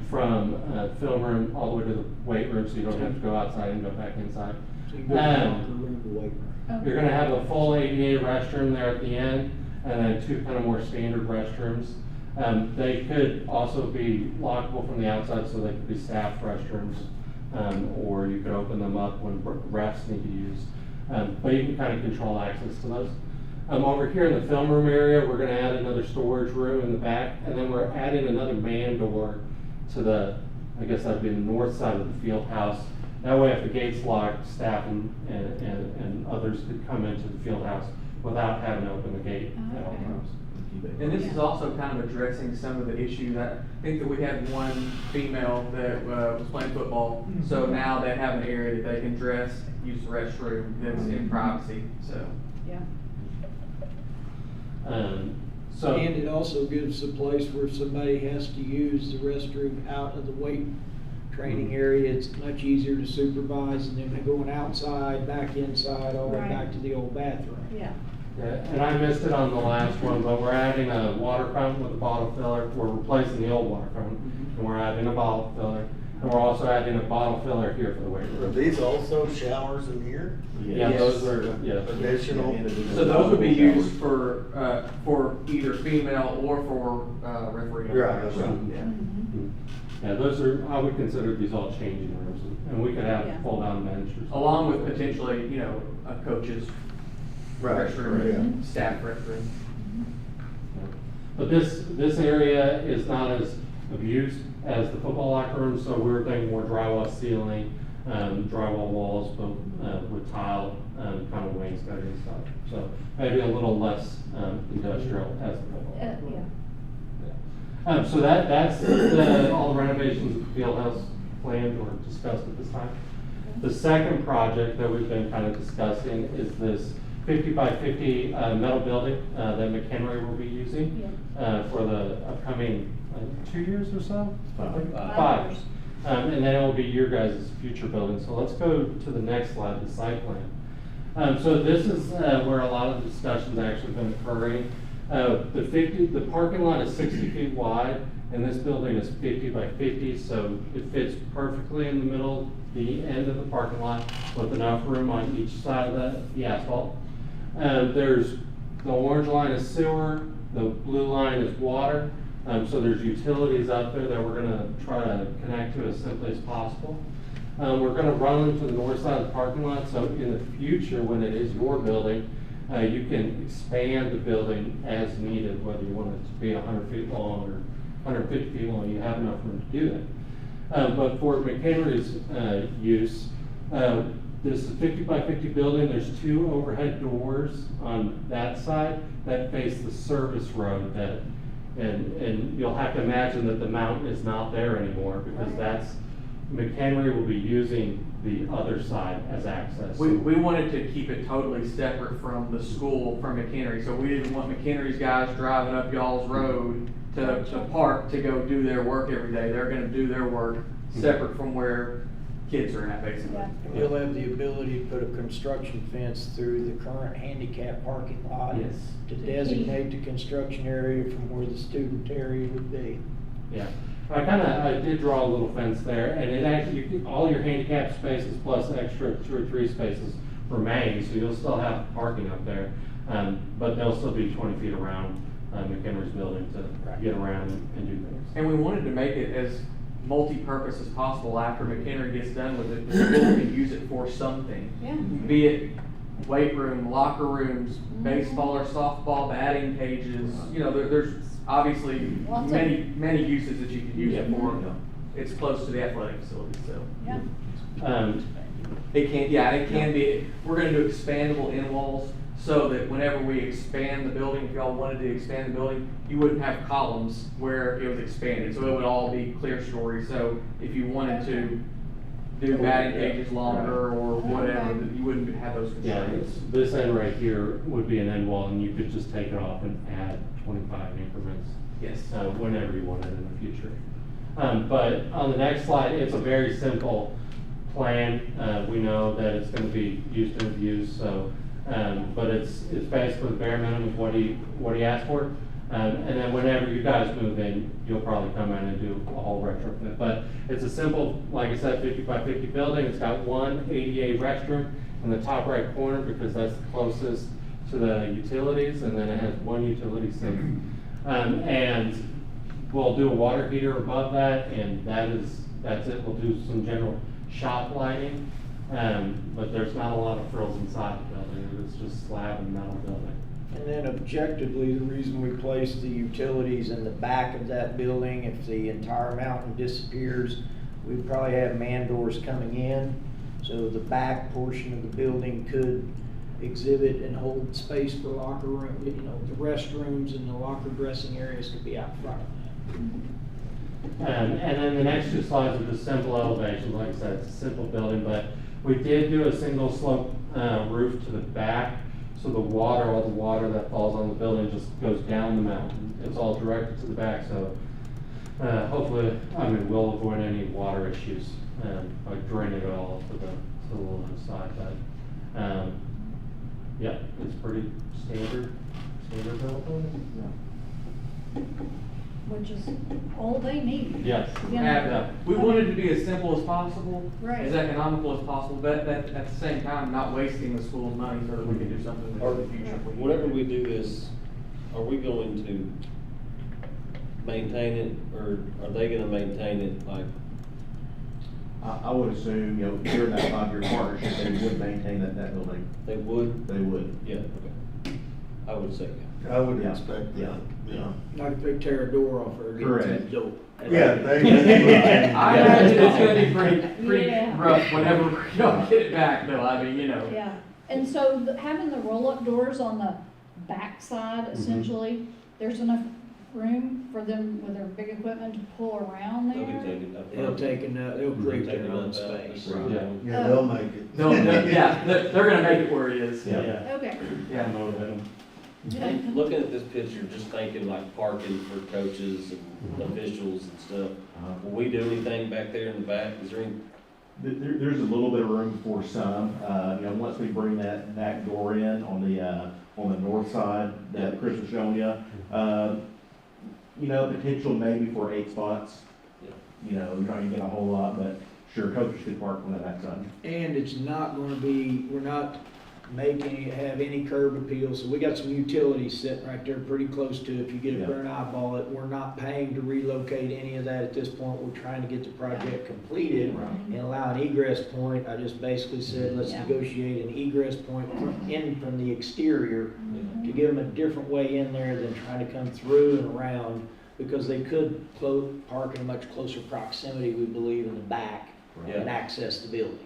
from film room all the way to the weight room, so you don't have to go outside and go back inside. So you go down the room to weight room. You're gonna have a full ADA restroom there at the end, and then 2 kind of more standard restrooms. They could also be lockable from the outside, so they could be staff restrooms, or you could open them up when refs need to use. But you can kind of control access to those. Over here in the film room area, we're gonna add another storage room in the back, and then we're adding another man door to the, I guess that'd be the north side of the field house. That way, if the gate's locked, staff and others could come into the field house without having to open the gate at all Okay. times. feedback. And this is also kind of addressing some of the issues. I think that we had one female that was playing football, so now they have an area that they can dress, use the restroom that's in privacy, so. Yeah. So. And it also gives a place where if somebody has to use the restroom out of the weight training area, it's much easier to supervise than them going outside, back inside, all the way back to the old bathroom. Yeah. Yeah, and I missed it on the last one, but we're adding a water fountain with a bottle filler. We're replacing the old water fountain, and we're adding a bottle filler. And we're also adding a bottle filler here for the weight Are room. these also showers in here? Yeah, those are, yeah. Additional? So those would be used for either female or for referee. Right, that's right. Yeah, those are, I would consider these all changing rooms, and we could have Yeah. fold-down benches. Along with potentially, you know, a coach's Right, restroom, staff restroom. But this area is not as abused as the football locker room, so we're thinking more drywall ceiling, drywall walls, but with tile, kind of wainscoting and stuff. So maybe a little less industrial as the football. Yeah. So that's all the renovations at the field house planned or discussed at this time. The second project that we've been kind of discussing is this 50 by 50 metal building that McHenry will be using for the upcoming 2 years or so? 5 years. And then it will be your guys' future building. So let's go to the next slide, the site plan. So this is where a lot of the discussions actually been occurring. The parking lot is 60 feet wide, and this building is 50 by 50, so it fits perfectly in the middle, the end of the parking lot, with enough room on each side of the asphalt. There's, the orange line is sewer, the blue line is water, so there's utilities out there that we're gonna try to connect to as simply as possible. We're gonna run them to the north side of the parking lot, so in the future, when it is your building, you can expand the building as needed, whether you want it to be 100 feet long or 150 feet long, you have enough room to do that. But for McHenry's use, this is a 50 by 50 building. There's 2 overhead doors on that side that face the service road and you'll have to imagine that the mountain is not there anymore because McHenry will be using the other side as access. We wanted to keep it totally separate from the school, from McHenry, so we didn't want McHenry's guys driving up y'all's road to park to go do their work every day. They're gonna do their work separate from where kids are at, basically. You'll have the ability to put a construction fence through the current handicap parking lot. Yes. To designate the construction area from where the student area would be. Yeah, I did draw a little fence there, and it actually, all your handicap spaces plus extra 2 or 3 spaces remain, so you'll still have parking up there, but they'll still be 20 feet around McHenry's building to get around and do things. And we wanted to make it as multi-purpose as possible. After McHenry gets done with it, the school can use it for something. Yeah. Be it weight room, locker rooms, baseball or softball, batting cages, you know, there's obviously Lots of- many uses that you can use it for. It's close to the athletic facility, so. Yeah. It can be, we're gonna do expandable end walls so that whenever we expand the building, if y'all wanted to expand the building, you wouldn't have columns where it was expanded, so it would all be clear story. So if you wanted to do batting cages longer or whatever, that you wouldn't have those Yeah, constraints. this end right here would be an end wall, and you could just take it off and add 25 increments. Yes. Whenever you wanted in the future. But on the next slide, it's a very simple plan. We know that it's gonna be used and abused, so, but it's basically the bare minimum of what he asked for. And then whenever you guys move in, you'll probably come in and do a whole retrofit. But it's a simple, like I said, 50 by 50 building. It's got one ADA restroom in the top right corner because that's the closest to the utilities, and then it has one utility sink. And we'll do a water heater above that, and that's it. We'll do some general shop lighting, but there's not a lot of frills inside the building. It's just slab and metal building. And then objectively, the reason we place the utilities in the back of that building, if the entire mountain disappears, we probably have man doors coming in. So the back portion of the building could exhibit and hold space for locker room, the restrooms and the locker dressing areas could be out front of that. And then the next two slides are just simple elevations. Like I said, it's a simple building, but we did do a single slope roof to the back, so all the water that falls on the building just goes down the mountain. It's all directed to the back, so hopefully, we'll avoid any water issues by draining it all to the little side. But yeah, it's pretty standard building. Which is all they need. Yes. You know? And, we wanted to be as simple as possible, Right. as economical as possible, but at the same time, not wasting the school's money so that we can do something in the future. if we need Whatever to. we do is, are we going to maintain it, or are they gonna maintain it, like? I would assume, during that 5-year partnership, they would maintain that building. They would? They would. Yeah, okay. I would say, I would Yeah. expect that, yeah. Like if they tear a door off or get Correct. that door. Yeah, they. I imagine it's gonna be pretty Yeah. rough whenever we don't get it back, though, Yeah, and so having the roll-up doors on the back side, essentially, there's enough room for them with their big equipment to pull around they'll be there? taking up. They'll create Taking their own up that. space. Yeah. Yeah, they'll make it. They're gonna make it where it is. Yeah. Okay. Yeah. Looking at this picture, just thinking like parking for coaches and officials and stuff, will we do anything back there in the back? Is there any? There's a little bit of room for some, once we bring that door in on the north side that Chris was showing you. Potential maybe for 8 spots. You're not gonna get a whole lot, but sure, coaches could park on that backside. And it's not gonna be, we're not have any curb appeal, so we got some utilities sitting right there pretty close to it. If you get a burn eyeball it, we're not paying to relocate any of that at this point. We're trying to get the project completed and allow an egress point. I just basically said, let's Yeah. negotiate an egress point from the exterior to give them a different way in there than trying to come through and around, because they could park in a much closer proximity, we believe, in the back and access the building.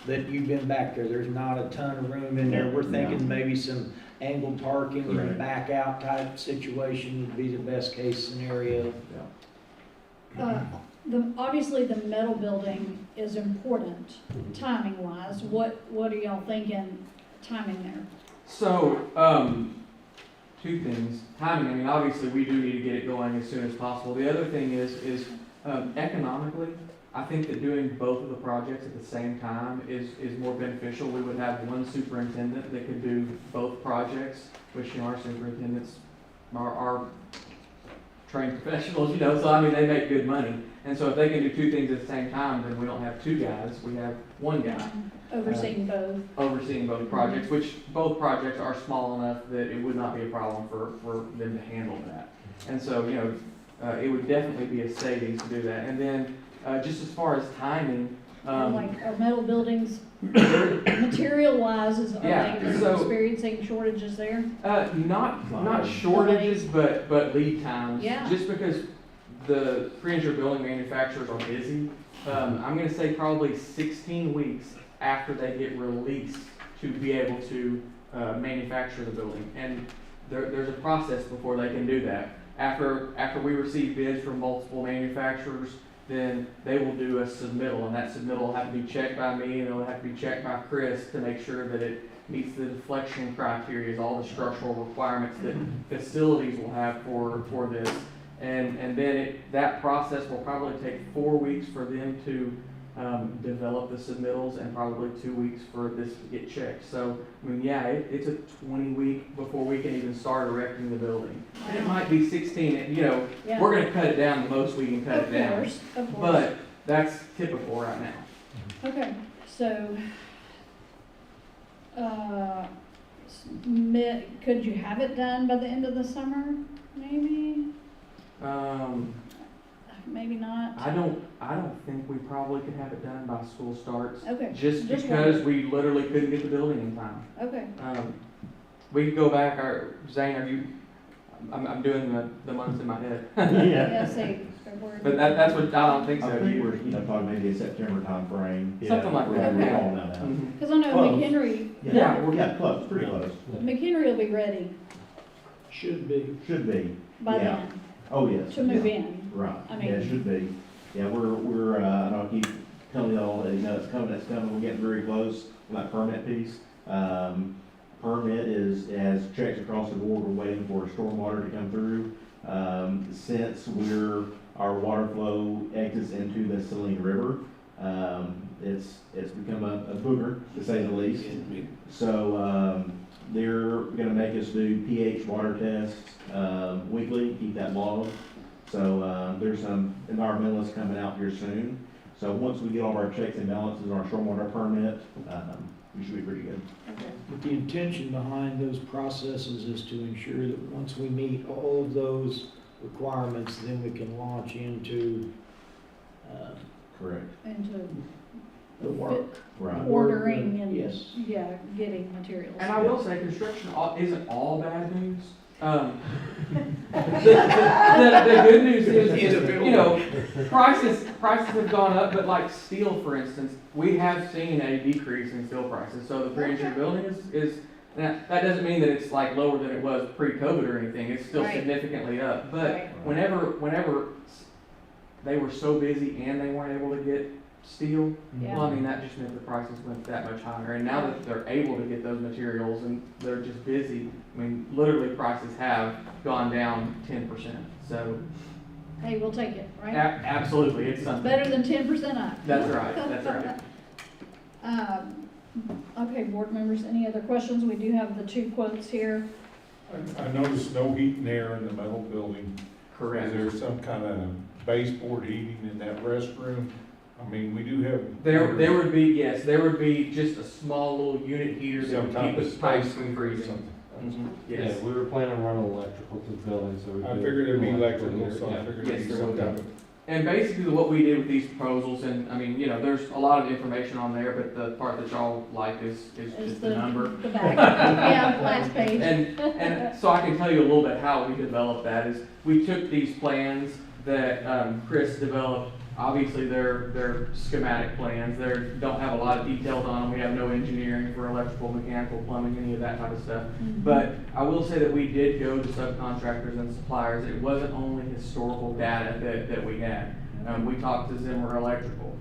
That you've been back there, there's not a ton of room in there. We're thinking maybe some angled parking or a back out type situation would be the best case scenario. Obviously, the metal building is important, timing wise. What are y'all thinking, timing there? So, 2 things. Timing, obviously, we do need to get it going as soon as possible. The other thing is economically, I think that doing both of the projects at the same time is more beneficial. We would have one superintendent that could do both projects, which, our superintendents are trained professionals, so they make good money. And so if they can do 2 things at the same time, then we don't have 2 guys, we have 1 guy. Overseeing both. Overseeing both projects, which both projects are small enough that it would not be a problem for them to handle that. And so, it would definitely be a savings to do that. And then, just as far as timing, Like our metal buildings, material wise, are they so- experiencing shortages there? not shortages, but lead times. Yeah. Just because the pre-engineered building manufacturers are busy, I'm gonna say probably 16 weeks after they get released to be able to manufacture the building. And there's a process before they can do that. After we receive bids from multiple manufacturers, then they will do a submittal, and that submittal will have to be checked by me, and it'll have to be checked by Chris to make sure that it meets the deflection criteria, all the structural requirements that facilities will have for this. And then that process will probably take 4 weeks for them to develop the submittals, and probably 2 weeks for this to get checked. So, it's a 20-week before we can even start erecting the building. And it might be 16, we're gonna cut it down the most we can cut it down. Of course. But that's typical right now. Okay, so, could you have it done by the end of the summer, maybe? Maybe not? I don't think we probably could have it done by school starts. Okay. Just because we literally couldn't get the building in time. Okay. We could go back, Zane, I'm doing the months in my head. Yeah, say, But that's what, I don't think so. I think we're, talking maybe a September timeframe. Something like We're that. gonna Okay. all know that. Mhm. Because I know Close. McHenry, Yeah, close, pretty close. McHenry will be ready Should be. Should be. by Yeah. then Oh, yes. to move yeah. in. Right, I yeah, mean- it should be. Yeah, we're, and I'll keep telling y'all, that, it's coming, we're getting very close on that permit piece. Permit has checks across the board, we're waiting for stormwater to come through. Since our water flow exits into the Saline River, it's become a booger, to say the least. So, they're gonna make us do pH water tests, weekly, keep that log. So, there's some environmentalists coming out here soon. So once we get all of our checks and balances on our stormwater permit, we should be pretty good. But the intention behind those processes is to ensure that once we meet all of those requirements, then we can launch into, Correct. Into the work. Right. ordering and, Yes. yeah, getting materials. And I will say, construction isn't all bad news. The good news is, prices have gone up, but like steel, for instance, we have seen a decrease in steel prices. So the pre-engineered building is, that doesn't mean that it's like lower than it was pre-COVID or anything. It's still Right. significantly up. But Right. whenever they were so busy and they weren't able to get steel, Yeah. well, I mean, that just meant the prices went that much higher. And now that they're able to get those materials and they're just busy, I mean, literally prices have gone down 10%. So, Hey, we'll take it, right? absolutely, it's something. Better than 10% up. That's right, that's right. Okay, board members, any other questions? We do have the two quotes here. I noticed no heat and air in the metal building. Correct. Is there some kind of baseboard heating in that restroom? I mean, we do have. There would be, yes, there would be just a small little unit heater that Some would type keep of the pipes space from or freezing. something. Yes. Yeah, we were planning on running electrical to the building, so we. I figured it'd be electrical, here, so I yeah. figured Yes, it'd be there some would type be. of. And basically what we did with these proposals, and I mean, there's a lot of information on there, but the part that y'all like is Is the number. The back, yeah, last page. And so I can tell you a little bit how we developed that is we took these plans that Chris developed. Obviously, they're schematic plans. They don't have a lot of details on them. We have no engineering for electrical, mechanical, plumbing, any of that type of stuff. Mhm. But I will say that we did go to subcontractors and suppliers. It wasn't only historical data that we had. We talked to Zimmer Electrical,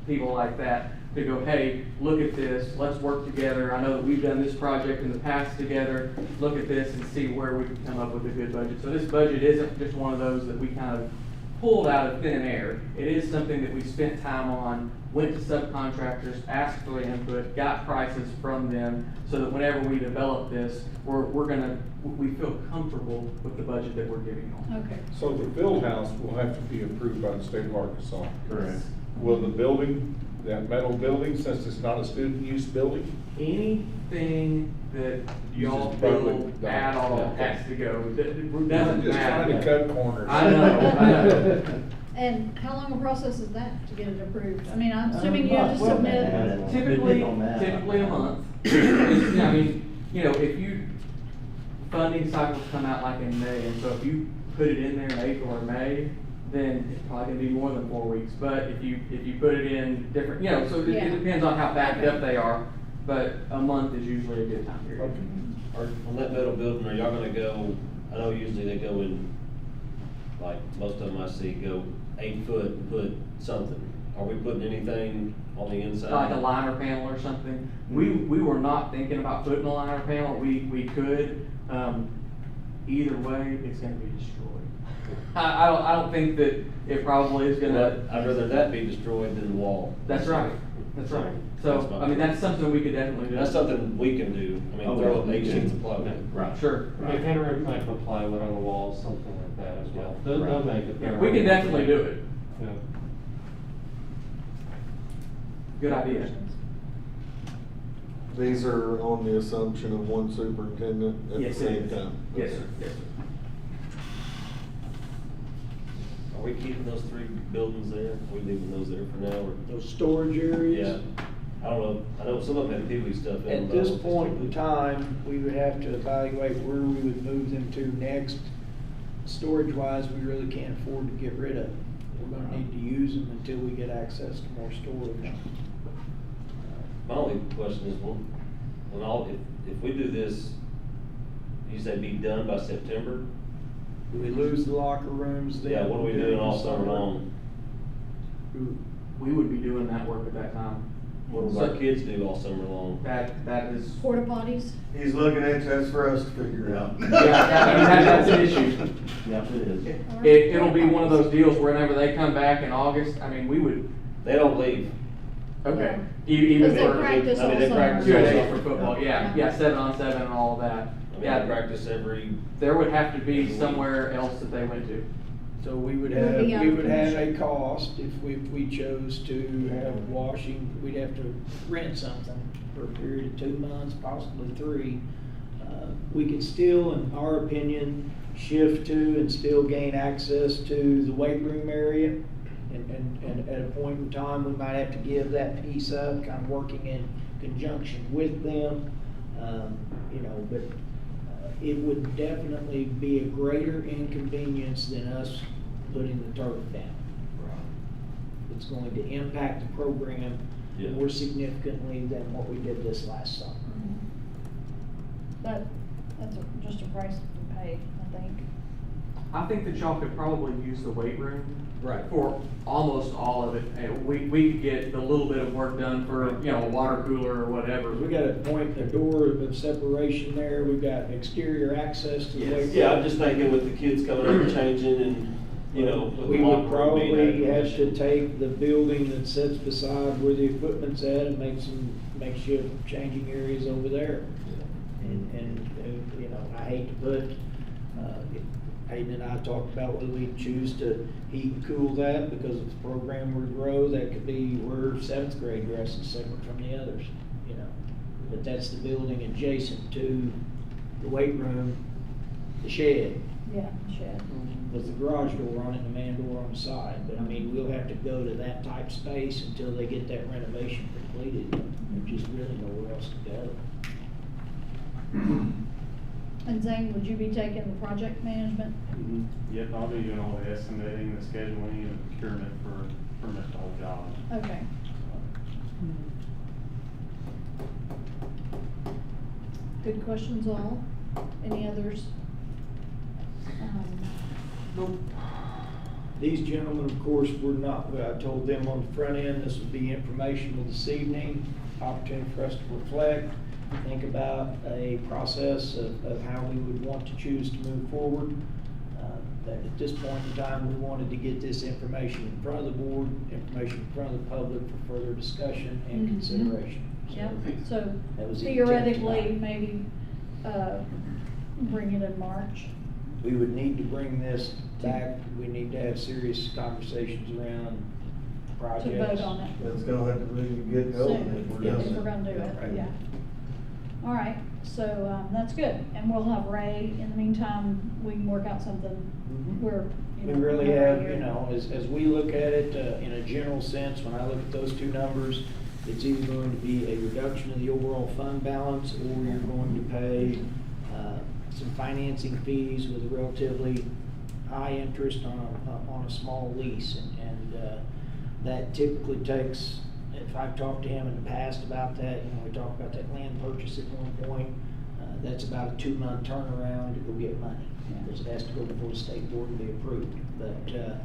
people like that, to go, hey, look at this, let's work together. I know that we've done this project in the past together. Look at this and see where we can come up with a good budget. So this budget isn't just one of those that we kind of pulled out of thin air. It is something that we spent time on, went to subcontractors, asked for their input, got prices from them, so that whenever we develop this, we feel comfortable with the budget that we're giving them. Okay. So the field house will have to be approved by the state of Arkansas. Correct. Will the building, that metal building, since it's not a student use building? Anything that y'all Uses public build at all dollars. has to go. It I'm doesn't just trying to matter. cut corners. I know. And how long a process is that to get it approved? I mean, I'm assuming you have to Well, submit. Typically on that. a month. I mean, if funding cycles come out like in May, and so if you put it in there in April or May, then it's probably gonna be more than 4 weeks. But if you put it in different, so Yeah. it depends on how backed up they are, but a month is usually a good time period. On that metal building, are y'all gonna go, I know usually they go in, like, most of them I see go 8 foot and put something. Are we putting anything on the inside? Like a liner panel or something. We were not thinking about putting a liner panel. We could. Either way, it's gonna be destroyed. I don't think that it probably is gonna. But I'd rather that be destroyed than the wall. That's right. That's right. So, I mean, that's something we could definitely do. That's something we can do. I mean, throw up 8 sheets of plywood. Right. Sure. McHenry might put plywood on the walls, something like that as well. They'll make it. Yeah, we can definitely do it. Yeah. Good idea. These are on the assumption of one superintendent at the Yes, it same is. time? Yes, Okay. sir. Yes, sir. Are we keeping those 3 buildings there? Are we leaving those there for now, or? Those storage areas? Yeah. I don't know, I know some of them had Pee-wee stuff in them. At this point in time, we would have to evaluate where we would move them to next, storage-wise, we really can't afford to get rid of. We're gonna need to use them until we get access to more storage. My only question is, if we do this, you said be done by September? Do we lose the locker rooms then? Yeah, what are we doing all summer long? We would be doing that work at that time. What do our kids do all summer long? That is. Porta potties? He's looking at that's for us to figure out. Yeah, that's an issue. Yeah, it is. It'll be one of those deals whenever they come back in August, I mean, we would, They don't leave. okay. Even Because they for, practice I mean, all they summer. practice 2 all days summer. for football, yeah, 7-on-7 and all of that. I mean, Yeah, they practice every, there would have to be somewhere else that they went to. So we would It would have, be out we of would have commission. a cost if we chose to have washing, we'd have to rent something for a period of 2 months, possibly 3. We could still, in our opinion, shift to and still gain access to the weight room area. And at a point in time, we might have to give that piece up, kind of working in conjunction with them. You know, but it would definitely be a greater inconvenience than us putting the turf down. It's going to impact the program Yeah. more significantly than what we did this last summer. That's just a price to pay, I think. I think that y'all could probably use the weight room. Right. For almost all of it, and we could get the little bit of work done for, a water cooler or whatever. We got a point, a door of separation there, we've got exterior access to the weight room. yeah, I'm just thinking with the kids coming up and changing and, with the We locker would room being probably that have to take the building that sits beside where the equipment's at and make some makeshift changing areas over there. And I hate to put, Hayden and I talked about whether we choose to heat and cool that, because if the program were to grow, that could be where 7th grade dresses separate from the others, But that's the building adjacent to the weight room, the shed, Yeah, shed. with the garage door on it and the man door on the side. But I mean, we'll have to go to that type space until they get that renovation completed. There's just really nowhere else to go. And Zane, would you be taking the project management? Yep, I'll be doing all the estimating, the scheduling, and procurement for pretty much the whole job. Okay. Good questions all. Any others? These gentlemen, of course, were not, I told them on the front end, this would be informational this evening, opportunity for us to reflect, think about a process of how we would want to choose to move forward. That at this point in time, we wanted to get this information in front of the board, information in front of the public for further discussion and consideration. Yep, so that was the intent theoretically, tonight. maybe, bring it in March. We would need to bring this back, we need to have serious conversations around projects. To vote on it. It's gonna have to really get going if Soon, we're yeah, done. if we're gonna do it, Right. yeah. All right, so, that's good, and we'll have Ray, in the meantime, we can work out something where, We really have, as we look at it, in a general sense, when I look at those 2 numbers, it's either going to be a reduction in the overall fund balance, or you're going to pay, some financing fees with a relatively high interest on a small lease, and that typically takes, if I've talked to him in the past about that, we talked about that land purchase at one point, that's about a 2-month turnaround to go get money, because it has to go before the state board and be approved. But I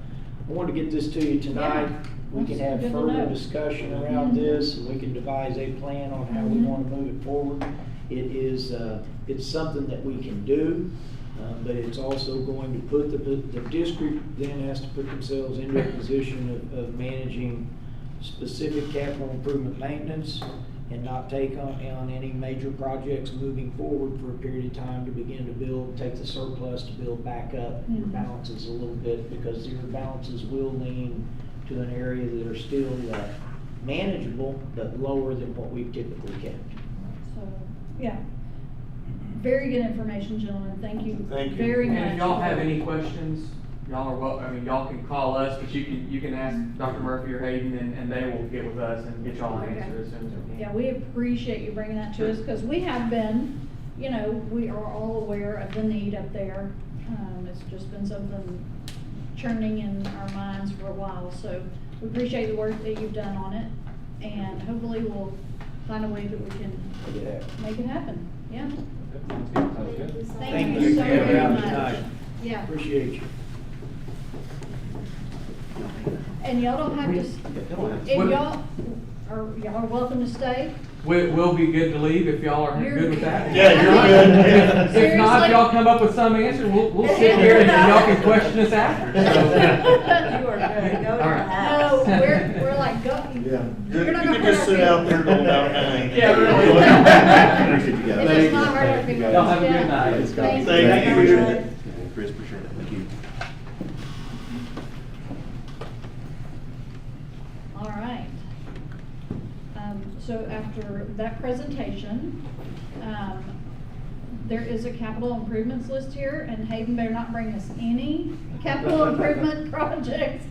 wanted to get this to you tonight. Yeah, We can that's have good to further know. discussion around this, and we can devise a plan on how we want to move it forward. It is, it's something that we can do, but it's also going to put the district then has to put themselves into a position of managing specific capital improvement maintenance and not take on any major projects moving forward for a period of time to begin to build, take the surplus to build back up your balances a little bit, because your balances will lean to an area that are still manageable, but lower than what we've typically kept. So, yeah. Very good information, gentlemen, thank you. Thank you. Very much. And if y'all have any questions, y'all are y'all can call us, but you can ask Dr. Murphy or Hayden, and they will get with us and get y'all an answer as soon as we can. Yeah, we appreciate you bringing that to us, because we have been, we are all aware of the need up there. It's just been something churning in our minds for a while, so we appreciate the work that you've done on it, and hopefully we'll find a way that we can make it happen, yeah. Sounds good. Thank you so for coming very out much. tonight. Yeah, Appreciate you. and y'all don't have to, and y'all are welcome to stay. We'll be good to leave if y'all are You're good with that. good. Yeah, you're good. If not, Seriously? if y'all come up with some answer, we'll sit here and y'all can question us after. So. You are good, go to All the right. house. No, we're like, go. Yeah, You're you not can gonna just hurt sit our out there till about 9. Yeah, really. Appreciate you guys. It does not hurt our feelings. Y'all have a good Yeah. night. Thank you. Thank you. Appreciate it. Chris, appreciate it. Thank you. All right. So after that presentation, there is a capital improvements list here, and Hayden better not bring us any capital improvement projects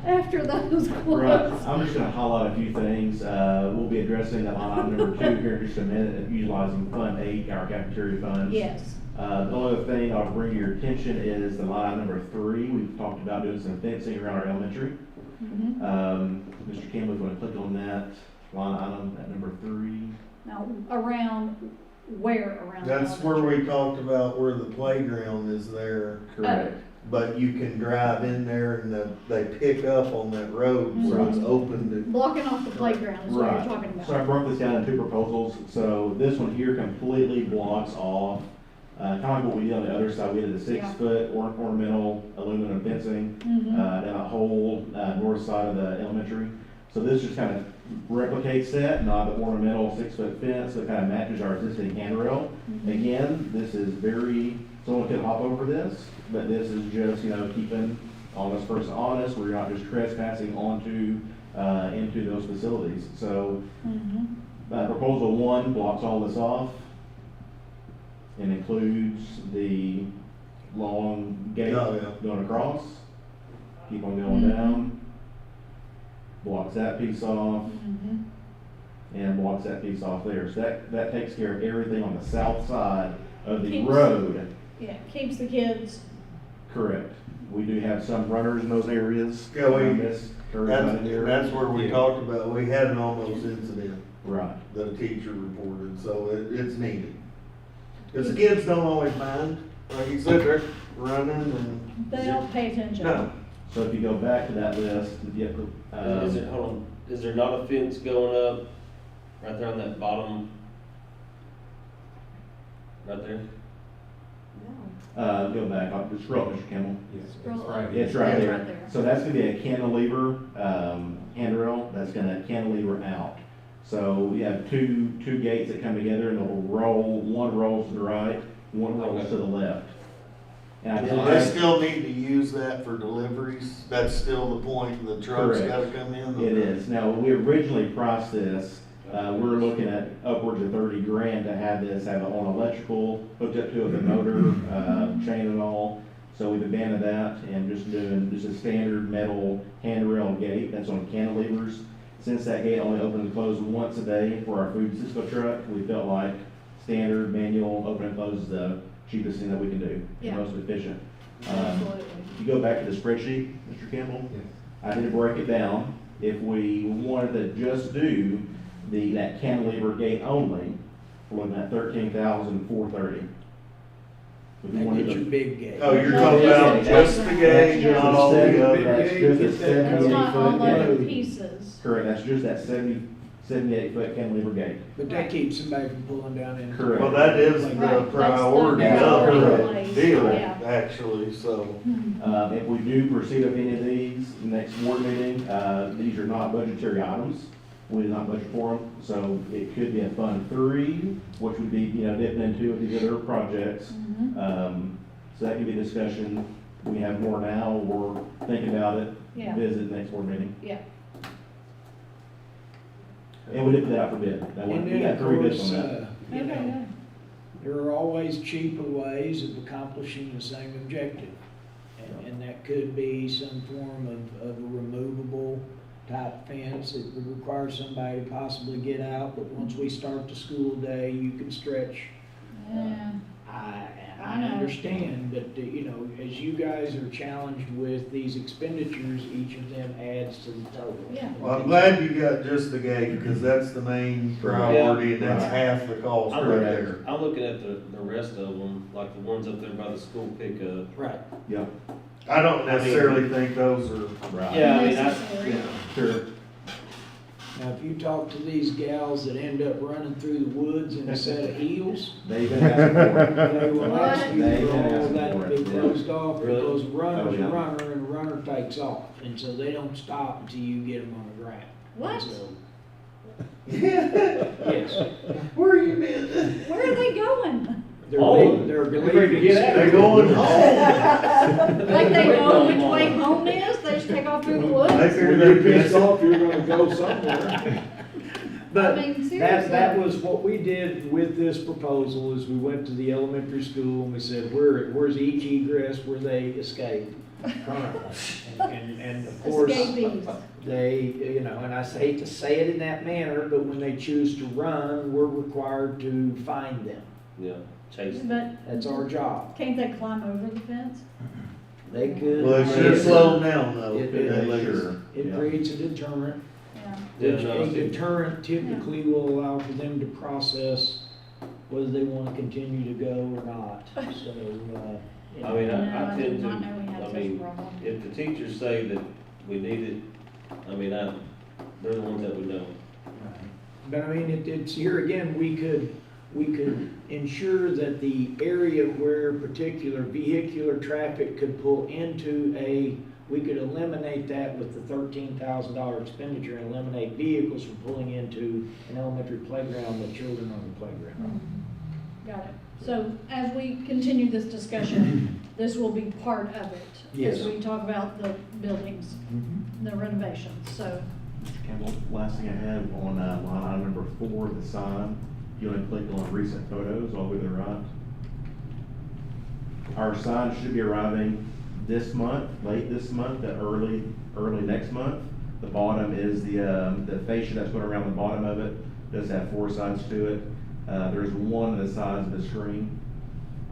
after those Right, close. I'm just gonna highlight a few things. We'll be addressing that line item number 2 here in just a minute, utilizing Fund 8, our cafeteria funds. Yes. The only other thing I'll bring to your attention is the line item number 3. We've talked about doing some fencing around our elementary. Mhm. Mr. Campbell's gonna click on that line item at number 3. Now, around, where around? That's where we talked about where the playground is there, Correct. but you can drive in there and they pick up on that road, so it's open to. Blocking off the playground is what you're talking So I about. broke this down into 2 proposals. So this one here completely blocks off, kind of like what we did on the other side. We did a 6-foot ornamental aluminum fencing Mhm. down the whole north side of the elementary. So this just kind of replicates that, not the ornamental 6-foot fence, but kind of matches our existing handrail. Mhm. Again, this is very, someone could hop over this, but this is just, keeping honest person honest, where you're not just trespassing onto, into those facilities. So, Mhm. proposal 1 blocks all this off and includes the long gate Oh, yeah. going across, keep on going Mhm. down, blocks that piece off, Mhm. and blocks that piece off there. So that takes care of everything on the south side of the Keeps- road. Yeah, keeps the kids, Correct. We do have some runners in those areas. Yeah, we- around this curve right in there. That's where we Yeah. talked about, we had an almost incident Right. that a teacher reported, so it's needed. Cause the kids don't always mind, like you said, they're running and. they don't pay attention. No, So if you go back to that list, you have to, Hold on, is there not a fence going up right there on that bottom? Right there? go back, I'll just scroll, Mr. Kimmel. Scroll up. It's right Yeah, there. right there. So that's gonna be a cantilever, handrail, that's gonna cantilever out. So we have two gates that come together and they'll roll, one rolls to the right, one rolls to the left. And I do did they that- still need to use that for deliveries? That's still the point, the trucks Correct. gotta come in? It is. Now, when we originally priced this, we're looking at upwards of 30 grand to have this, have it on electrical, hooked up to it with a motor, chain and all. So we've abandoned that and just doing just a standard metal handrail gate that's on cantilevers. Since that gate only opens and closes once a day for our food Cisco truck, we felt like standard manual open and close is the cheapest thing that we can do, Yeah. the most efficient. Absolutely. If you go back to the spreadsheet, Mr. Campbell, I did break it down. If we wanted to just do that cantilever gate only, we're looking at $13,430. If we And wanted get to- your big gate. Oh, you're talking about just the gate, That's not all the just others? That's just a That's 78 not all foot the other gate. pieces. Correct, that's just that 78 foot cantilever gate. But that keeps somebody from pulling down in. Correct. Well, that is Right, the that's the priority priority of the deal, yeah. actually, so. If we do proceed with any of these, next board meeting, these are not budgetary items. We did not budget for them, so it could be a Fund 3, which would be, dipping into these other projects. So that could be a discussion. We have more now, we're thinking about it, Yeah. visit next board meeting. Yeah. And we did put that out for bid. That one, And we then, got of 3 bids course, on that. you Okay, know, good. there are always cheaper ways of accomplishing the same objective. And that could be some form of a removable type fence. It would require somebody to possibly get out, but once we start the school day, you can stretch. Yeah. I know. understand, but, you know, as you guys are challenged with these expenditures, each of them adds to the total. Yeah. Well, I'm glad you got just the gate, because that's the main priority, and that's half the cost I'm right looking there. at, I'm looking at the rest of them, like the ones up there by the school pickup. Right. Yeah. I don't necessarily think those are right. Yeah, I mean, Necessary. Yeah, sure. Now, if you talk to these gals that end up running through the woods in a set of heels, They've been asking for it. they will ask you They've for been all asking that for to it, be yeah. closed off, Really? because runner's Oh, yeah. a runner and the runner takes off, and so they don't stop until you get them on the ground. What? And so- Yes. Where you been? Where are they going? They're Oh, leaving, they're they're ready to leaving. get out. They're going home. Like they know which way home is, they just take off through the woods? I figured When they'd you're be pissed off, you're gonna go somewhere. But I mean, that seriously. was what we did with this proposal, is we went to the elementary school and we said, where's each egress where they escape currently? And of course, Escapees. they, you know, and I hate to say it in that manner, but when they choose to run, we're required to find them. Yeah, chase. But That's our job. can't they climb over the fence? They could. Well, it should slow them down though. It at least. is. It Yeah. creates a deterrent. Yeah. Yeah, Which no, a I see. deterrent typically will allow for them to process whether they want to continue to go or not. So, you I know. mean, No, I I did tend to, not know we had I such a mean, problem. if the teachers say that we need it, I mean, they're the ones that would know. But I mean, it's here again, we could ensure that the area where particular vehicular traffic could pull into we could eliminate that with the $13,000 expenditure and eliminate vehicles from pulling into an elementary playground with children on the playground. Got it. So as we continue this discussion, this will be part of it. Yes. As we talk about the buildings, the renovations, so. Mr. Campbell, last thing I have on line item number 4, the sign, you want to click on recent photos all the way to the right. Our sign should be arriving this month, late this month, early next month. The bottom is the fascia that's going around the bottom of it, does have 4 sides to it. There's one on the sides of the screen,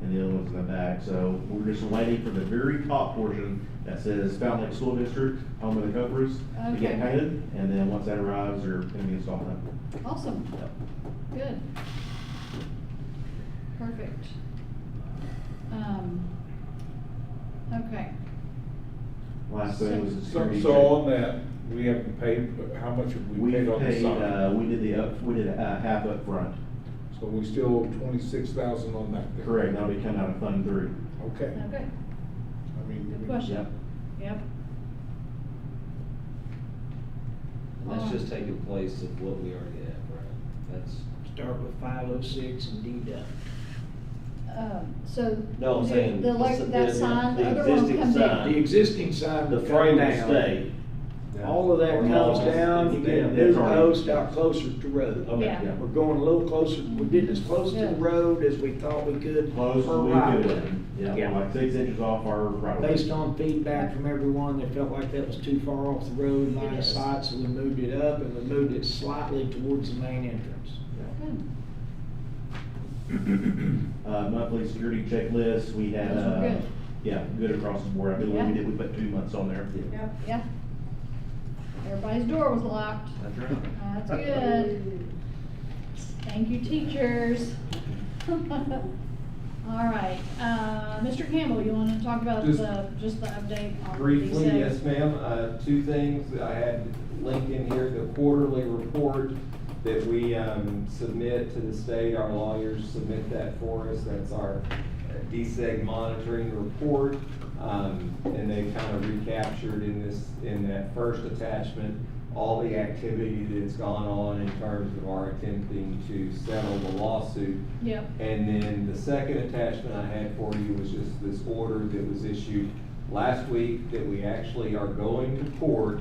and the other one's in the back. So we're just waiting for the very top portion that says Fountain Lake School District, home of the Cobras, to get Okay. painted. And then once that arrives, they're going to be installed. Awesome. Good. Perfect. Okay. Last thing was the So, security. so on that, we haven't paid, how much have we We paid on the paid, sign? we did half up front. So we still owe 26,000 on that. then? Correct, that'll be coming out of Fund 3. Okay, Okay. I mean. Good question. Yep. And that's just taking place of what we already have, right? That's, Start with 506 and D done. So. No, I'm saying That sign, the other one existing come down. sign. The existing sign the will come frame will down. stay. All of that Or comes no, down, you it's get a down. new It's already- post out closer to road. Okay, Yeah. yeah. We're going a little closer, we're getting as close to the Good. road as we thought we could. Close for as we right could. of way. Yeah, Yeah. we're like 6 inches off our right of way. Based on feedback from everyone, they felt like that was too far off the road line It of is. sight, so we moved it up and we moved it slightly towards the main entrance. Good. Monthly security checklist, we had, Those were good. yeah, good across the board. I believe Yeah. we put 2 months on there. Yep, yeah. Everybody's door was locked. That's right. That's good. Thank you, teachers. All right, Mr. Campbell, you wanna talk about Just just the update on Briefly, DSEG? yes, ma'am. 2 things. I had linked in here, the quarterly report that we submit to the state. Our lawyers submit that for us. That's our DSEG monitoring report. And they kind of recaptured in that first attachment, all the activity that's gone on in terms of our attempting to settle the lawsuit. Yep. And then the second attachment I had for you was just this order that was issued last week that we actually are going to court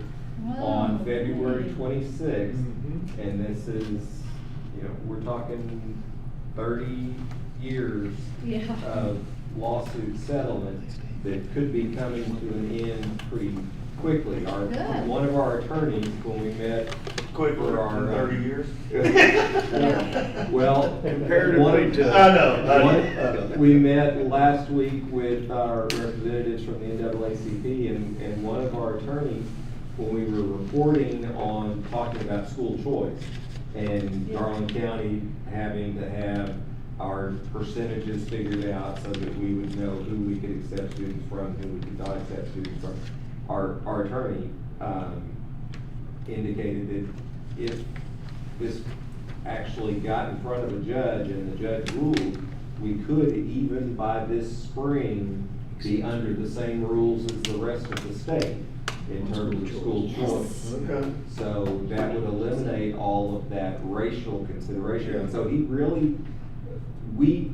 on Wow. February 26th. And this is, we're talking 30 years Yeah. of lawsuit settlement that could be coming to an end pretty quickly. Good. One of our attorneys, when we met Quickly, for our. 30 years? Well, Comparatively to. I know. we met last week with our representatives from the NAACP, and one of our attorneys, when we were reporting on talking about school choice, and Garland County having to have our percentages figured out so that we would know who we could accept students from, who we could not accept students from. Our attorney indicated that if this actually got in front of a judge and the judge ruled, we could, even by this spring, be under the same rules as the rest of the state in terms of school choice. Okay. So that would eliminate all of that racial consideration. And so he really, we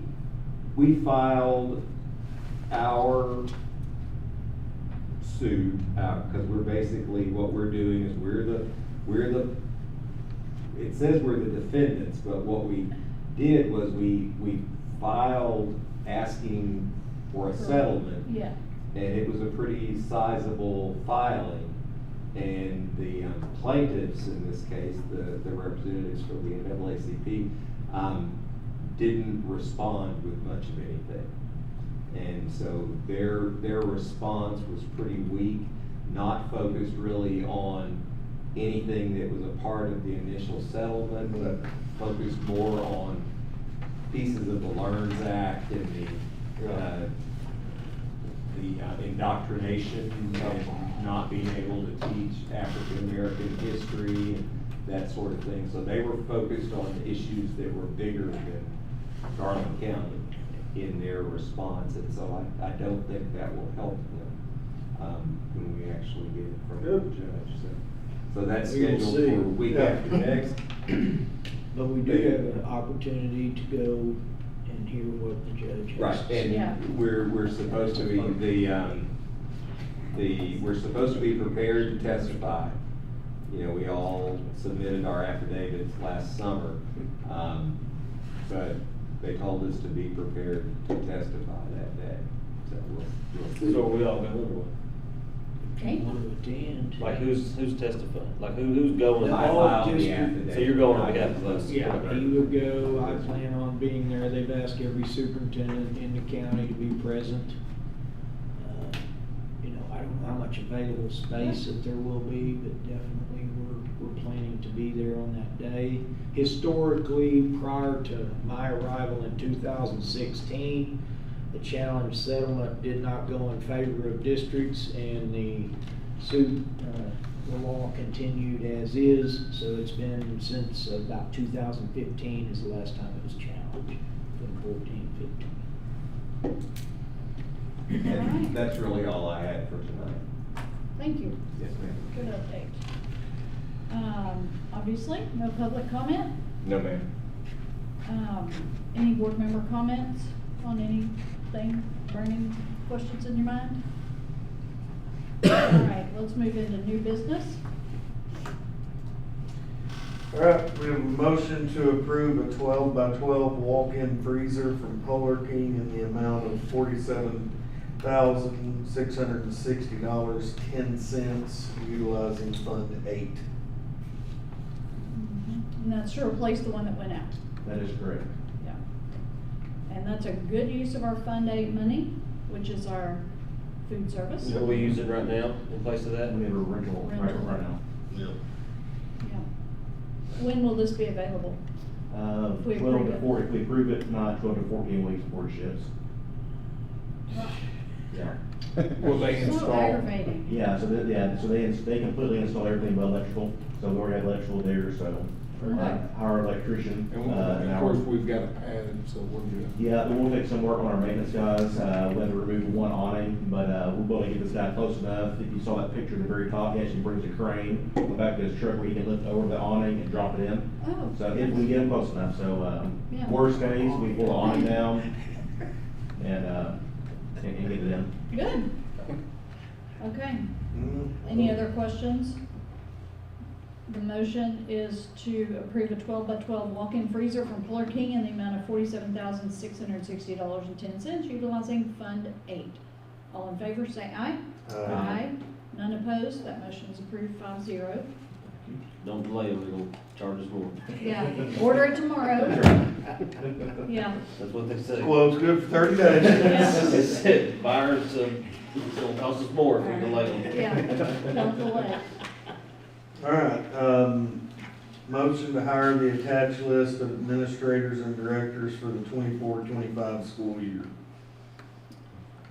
filed our suit out, because we're basically, what we're doing is it says we're the defendants, but what we did was we filed asking for a settlement. Yeah. And it was a pretty sizable filing. And the plaintiffs, in this case, the representatives for the NAACP, didn't respond with much of anything. And so their response was pretty weak, not focused really on anything that was a part of the initial settlement, but focused more on pieces of the LEARNS Act and the indoctrination and not being able to teach African American history and that sort of thing. So they were focused on issues that were bigger than Garland County in their response, and so I don't think that will help them when we actually get it from the judge. So that's We will scheduled see. for week after next. But we do have an opportunity to go and hear what the judge has Right, to say. and we're supposed to be, we're supposed to be prepared to testify. You know, we all submitted our affidavits last summer, but they told us to be prepared to testify that day. So we'll see. So are we all going or what? Okay. Want to attend. Like who's testifying? Like who's going? I filed the affidavit. So you're going on behalf of us? Yeah, he would go, I plan on being there, they've asked every superintendent in the county to be present. You know, I don't know how much available space that there will be, but definitely we're planning to be there on that day. Historically, prior to my arrival in 2016, the challenge settlement did not go in favor of districts, and the suit, the law continued as is, so it's been since about 2015 is the last time it was challenged, from 14, 15. And that's really all I had for tonight. Thank you. Yes, ma'am. Good update. Obviously, no public comment. No, ma'am. Any board member comments on anything, burning questions in your mind? All right, let's move into new business. All right, we have a motion to approve a 12 by 12 walk-in freezer from Polar King in the amount of $47,660.10, utilizing Fund 8. And that's to replace the one that went out. That is correct. Yeah. And that's a good use of our Fund 8 money, which is our food service. Are we using right now in place of that? We have a rental right now. Yeah. Yeah. When will this be available? If we 12 approve to it. 4, if we approve it, not 12 to 14 weeks before it ships. Yeah. Will they So install? aggravating. Yeah, so they completely install everything but electrical, so we already have electrical there, so, Okay. our electrician, And of course, we've got a pad, so we're good. Yeah, and we'll make some work on our maintenance guys, we have to remove one awning, but, we'll be able to get this guy close enough. If you saw that picture at the very top, he actually brings a crane on the back of his truck where he can lift over the awning and drop it in. Oh. So if we get him close enough, so, Yeah. worst case, we pull the awning down and get it in. Good. Okay. Mhm. Any other questions? The motion is to approve a 12 by 12 walk-in freezer from Polar King in the amount of $47,660.10, utilizing Fund 8. All in favor, say aye. Aye. None opposed, that motion is approved 5-0. Don't delay them, they're gonna charge us more. Yeah, order it tomorrow. Yeah. That's what they say. Well, it's good for 30 days. Yeah. They said, buyers, it's gonna cost us more if we delay them. Yeah, don't delay. All right, motion to hire the attached list of administrators and directors for the 24-25 school year.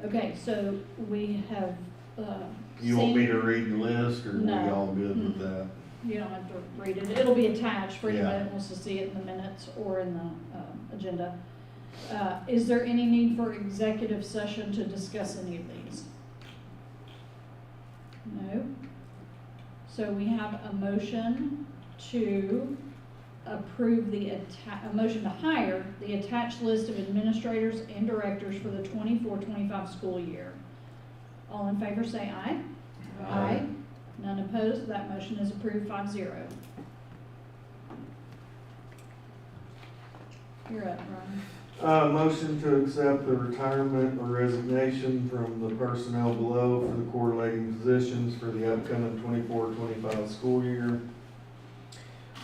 Okay, so we have, You want me seen- to read the list, or are we No. all good with that? You don't have to read it. It'll be attached for anybody Yeah. that wants to see it in the minutes or in the agenda. Is there any need for executive session to discuss any of these? No. So we have a motion to approve a motion to hire the attached list of administrators and directors for the 24-25 school year. All in favor say aye. Aye. None opposed, that motion is approved 5-0. You're up, Ron. Motion to accept the retirement or resignation from the personnel below for the correlating positions for the upcoming 24-25 school year.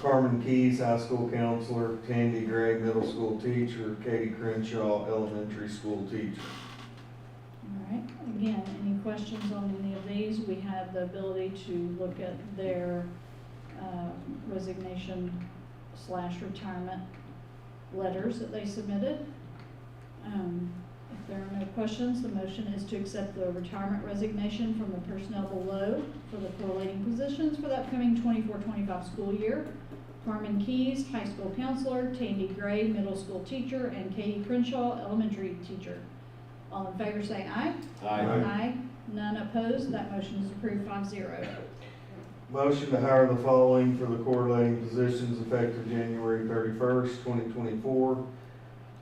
Carmen Keys, high school counselor; Tandy Gray, middle school teacher; Katie Crenshaw, elementary school teacher. All right, again, any questions on any of these? We have the ability to look at their resignation / retirement letters that they submitted. If there are no questions, the motion is to accept the retirement resignation from the personnel below for the correlating positions for the upcoming 24-25 school year. Carmen Keys, high school counselor; Tandy Gray, middle school teacher; and Katie Crenshaw, elementary teacher. All in favor say aye. Aye. Aye. None opposed, that motion is approved 5-0. Motion to hire the following for the correlating positions effective January 31st, 2024.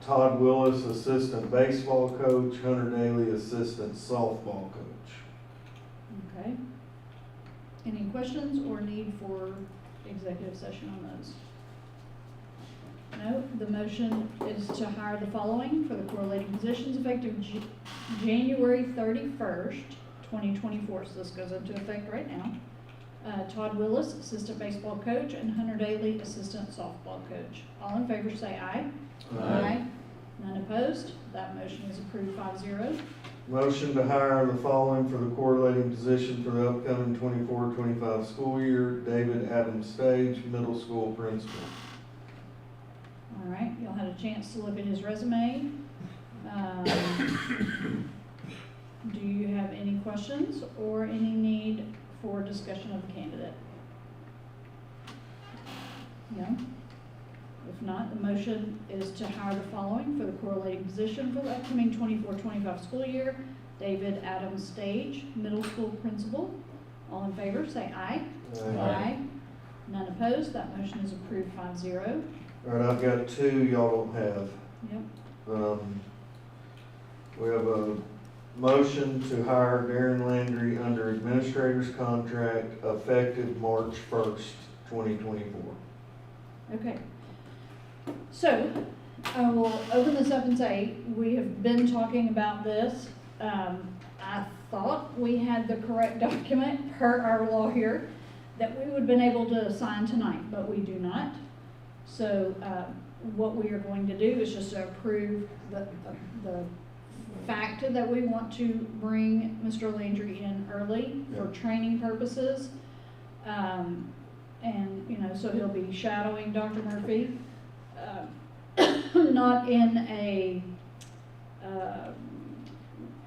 Todd Willis, assistant baseball coach; Hunter Daly, assistant softball coach. Okay. Any questions or need for executive session on those? No, the motion is to hire the following for the correlating positions effective January 31st, 2024. So this goes into effect right now. Todd Willis, assistant baseball coach; and Hunter Daly, assistant softball coach. All in favor say aye. Aye. None opposed, that motion is approved 5-0. Motion to hire the following for the correlating position for the upcoming 24-25 school year. David Adams Stage, middle school principal. All right, y'all had a chance to look at his resume. Do you have any questions or any need for discussion of the candidate? No? If not, the motion is to hire the following for the correlating position for the upcoming 24-25 school year. David Adams Stage, middle school principal. All in favor, say aye. Aye. None opposed, that motion is approved 5-0. All right, I've got two y'all don't have. Yep. We have a motion to hire Darren Landry under administrator's contract effective March 1st, 2024. Okay. So, I will open this up and say, we have been talking about this. I thought we had the correct document per our lawyer that we would have been able to sign tonight, but we do not. So, what we are going to do is just approve the fact that we want to bring Mr. Landry in early for training purposes. And, you know, so he'll be shadowing Dr. Murphy, not in a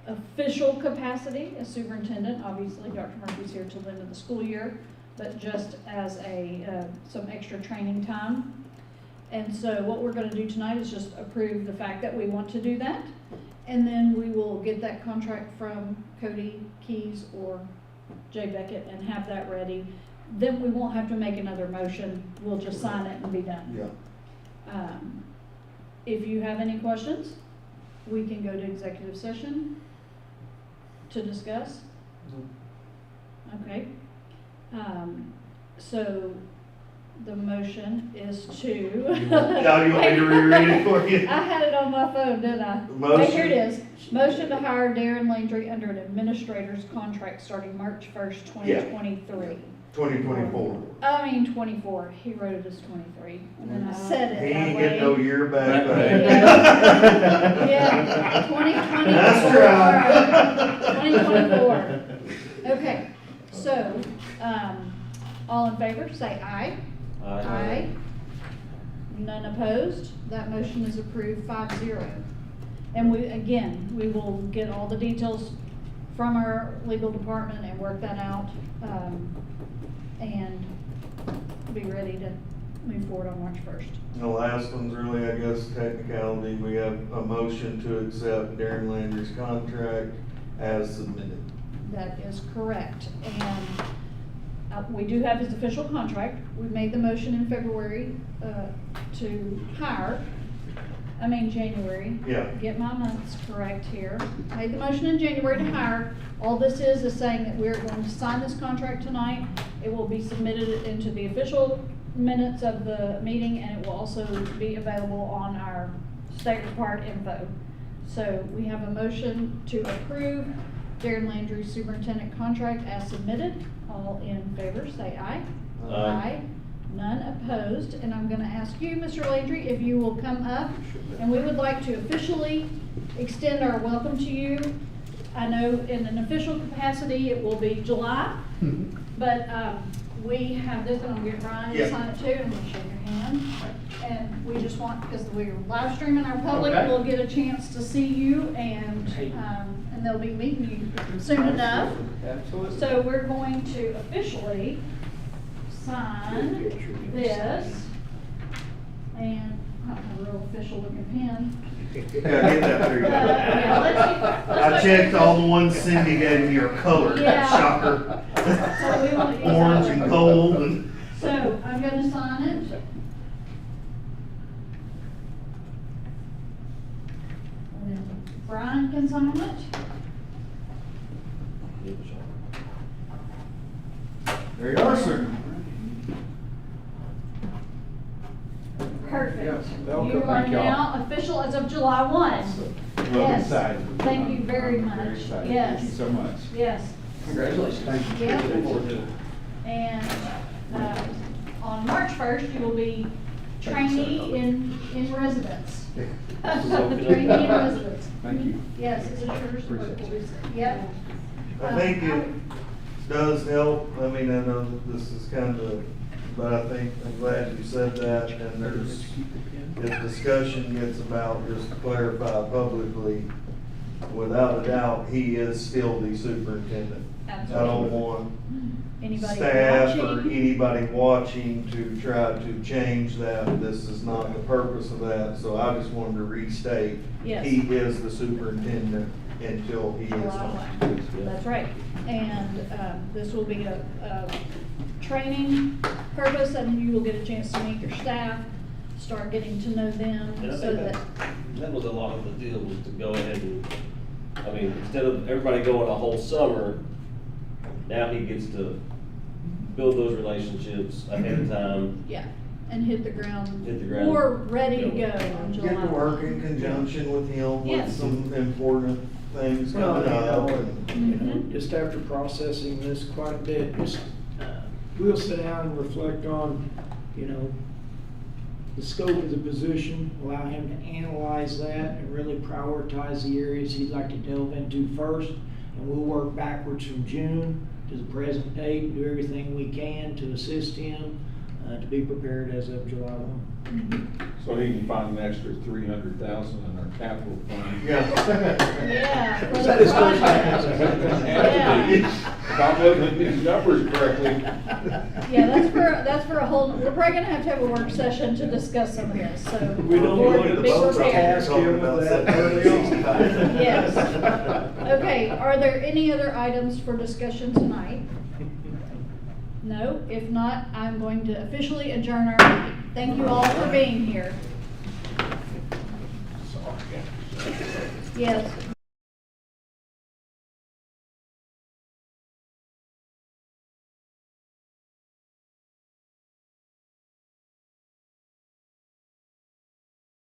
official capacity as superintendent. Obviously, Dr. Murphy's here till the end of the school year, but just as some extra training time. And so what we're going to do tonight is just approve the fact that we want to do that. And then we will get that contract from Cody Keys or Jay Beckett and have that ready. Then we won't have to make another motion. We'll just sign it and be done. Yeah. If you have any questions, we can go to executive session to discuss. Okay. So the motion is to. Now you want me to reread it for you? I had it on my phone, didn't I? Motion. Okay, here it is. Motion to hire Darren Landry under an administrator's contract starting March 1st, 2023. 2024. I mean 24. He wrote it as 23. And then I said it He that ain't way. getting no year back. Yeah, 2024. That's right. 2024. Okay, so, all in favor, say aye. Aye. None opposed. That motion is approved 5-0. And we will get all the details from our legal department and work that out, and be ready to move forward on March 1st. The last one's really, I guess, technicality. We have a motion to accept Darren Landry's contract as submitted. That is correct. And we do have his official contract. We made the motion in February to hire. January. Yeah. Get my months correct here. Made the motion in January to hire. All this is saying that we're going to sign this contract tonight. It will be submitted into the official minutes of the meeting, and it will also be available on our state required info. So we have a motion to approve Darren Landry's superintendent contract as submitted. All in favor, say aye. Aye. None opposed, and I'm gonna ask you, Mr. Landry, if you will come up, and we would like to officially extend our welcome to you. I know in an official capacity, it will be July, but, we have this, and I'm gonna get Brian to sign it too, and we'll shake your hand. And we just want, because we're live streaming our public, Okay. we'll get a chance to see you, and they'll be meeting you soon enough. Absolutely. So we're going to officially sign this, and I don't have a real official looking pen. Yeah, get that for you. Yeah, let's I checked all the ones Cindy gave me are colored, Yeah. shocker. So we want to use Orange that. and gold and. So I'm gonna sign it. And then Brian can sign it. There you are, sir. Perfect. Yes, You welcome. are Thank y'all. now official as of July 1. Well, Yes. excited. Thank you very much. Very excited. Yes. Thank you so much. Yes. Congratulations. Thank you. Yeah. Looking forward to it. And on March 1st, you will be trainee in residence. Trainee in residence. Thank you. Yes, it's a church. Yep. I think it does help. I mean, I know that this is kind of, but I think, I'm glad you said that, and there's, if discussion gets about, just to clarify publicly, without a doubt, he is still the superintendent. I don't want Anybody staff or watching? anybody watching to try to change that. This is not the purpose of that, so I just wanted to restate, Yes. he is the superintendent until he is not. That's right. And this will be a training purpose, and you will get a chance to meet your staff, start getting to know them, And I so think that, that was a lot of the deal, was to go ahead and, instead of everybody going a whole summer, now he gets to build those relationships ahead of time. yeah, and hit the ground. Hit the ground. More ready to go on July. Get to work in conjunction with him with Yes. some important things Well, coming up. Mhm. Just after processing this quite a bit, just, we'll sit down and reflect on, the scope of the position, allow him to analyze that and really prioritize the areas he'd like to delve into first. And we'll work backwards from June to the present date, do everything we can to assist him, to be prepared as of July 1. So he can find an extra 300,000 in our capital fund. Yeah. for Is the that his first project. Yeah. If I'm looking at these numbers correctly. Yeah, that's for a whole, we're probably gonna have a work session to discuss some of this, so. We don't board, want to be prepared. task him with that early on. Yes. Okay, are there any other items for discussion tonight? No? If not, I'm going to officially adjourn our meeting. Thank you all for being here. Yes,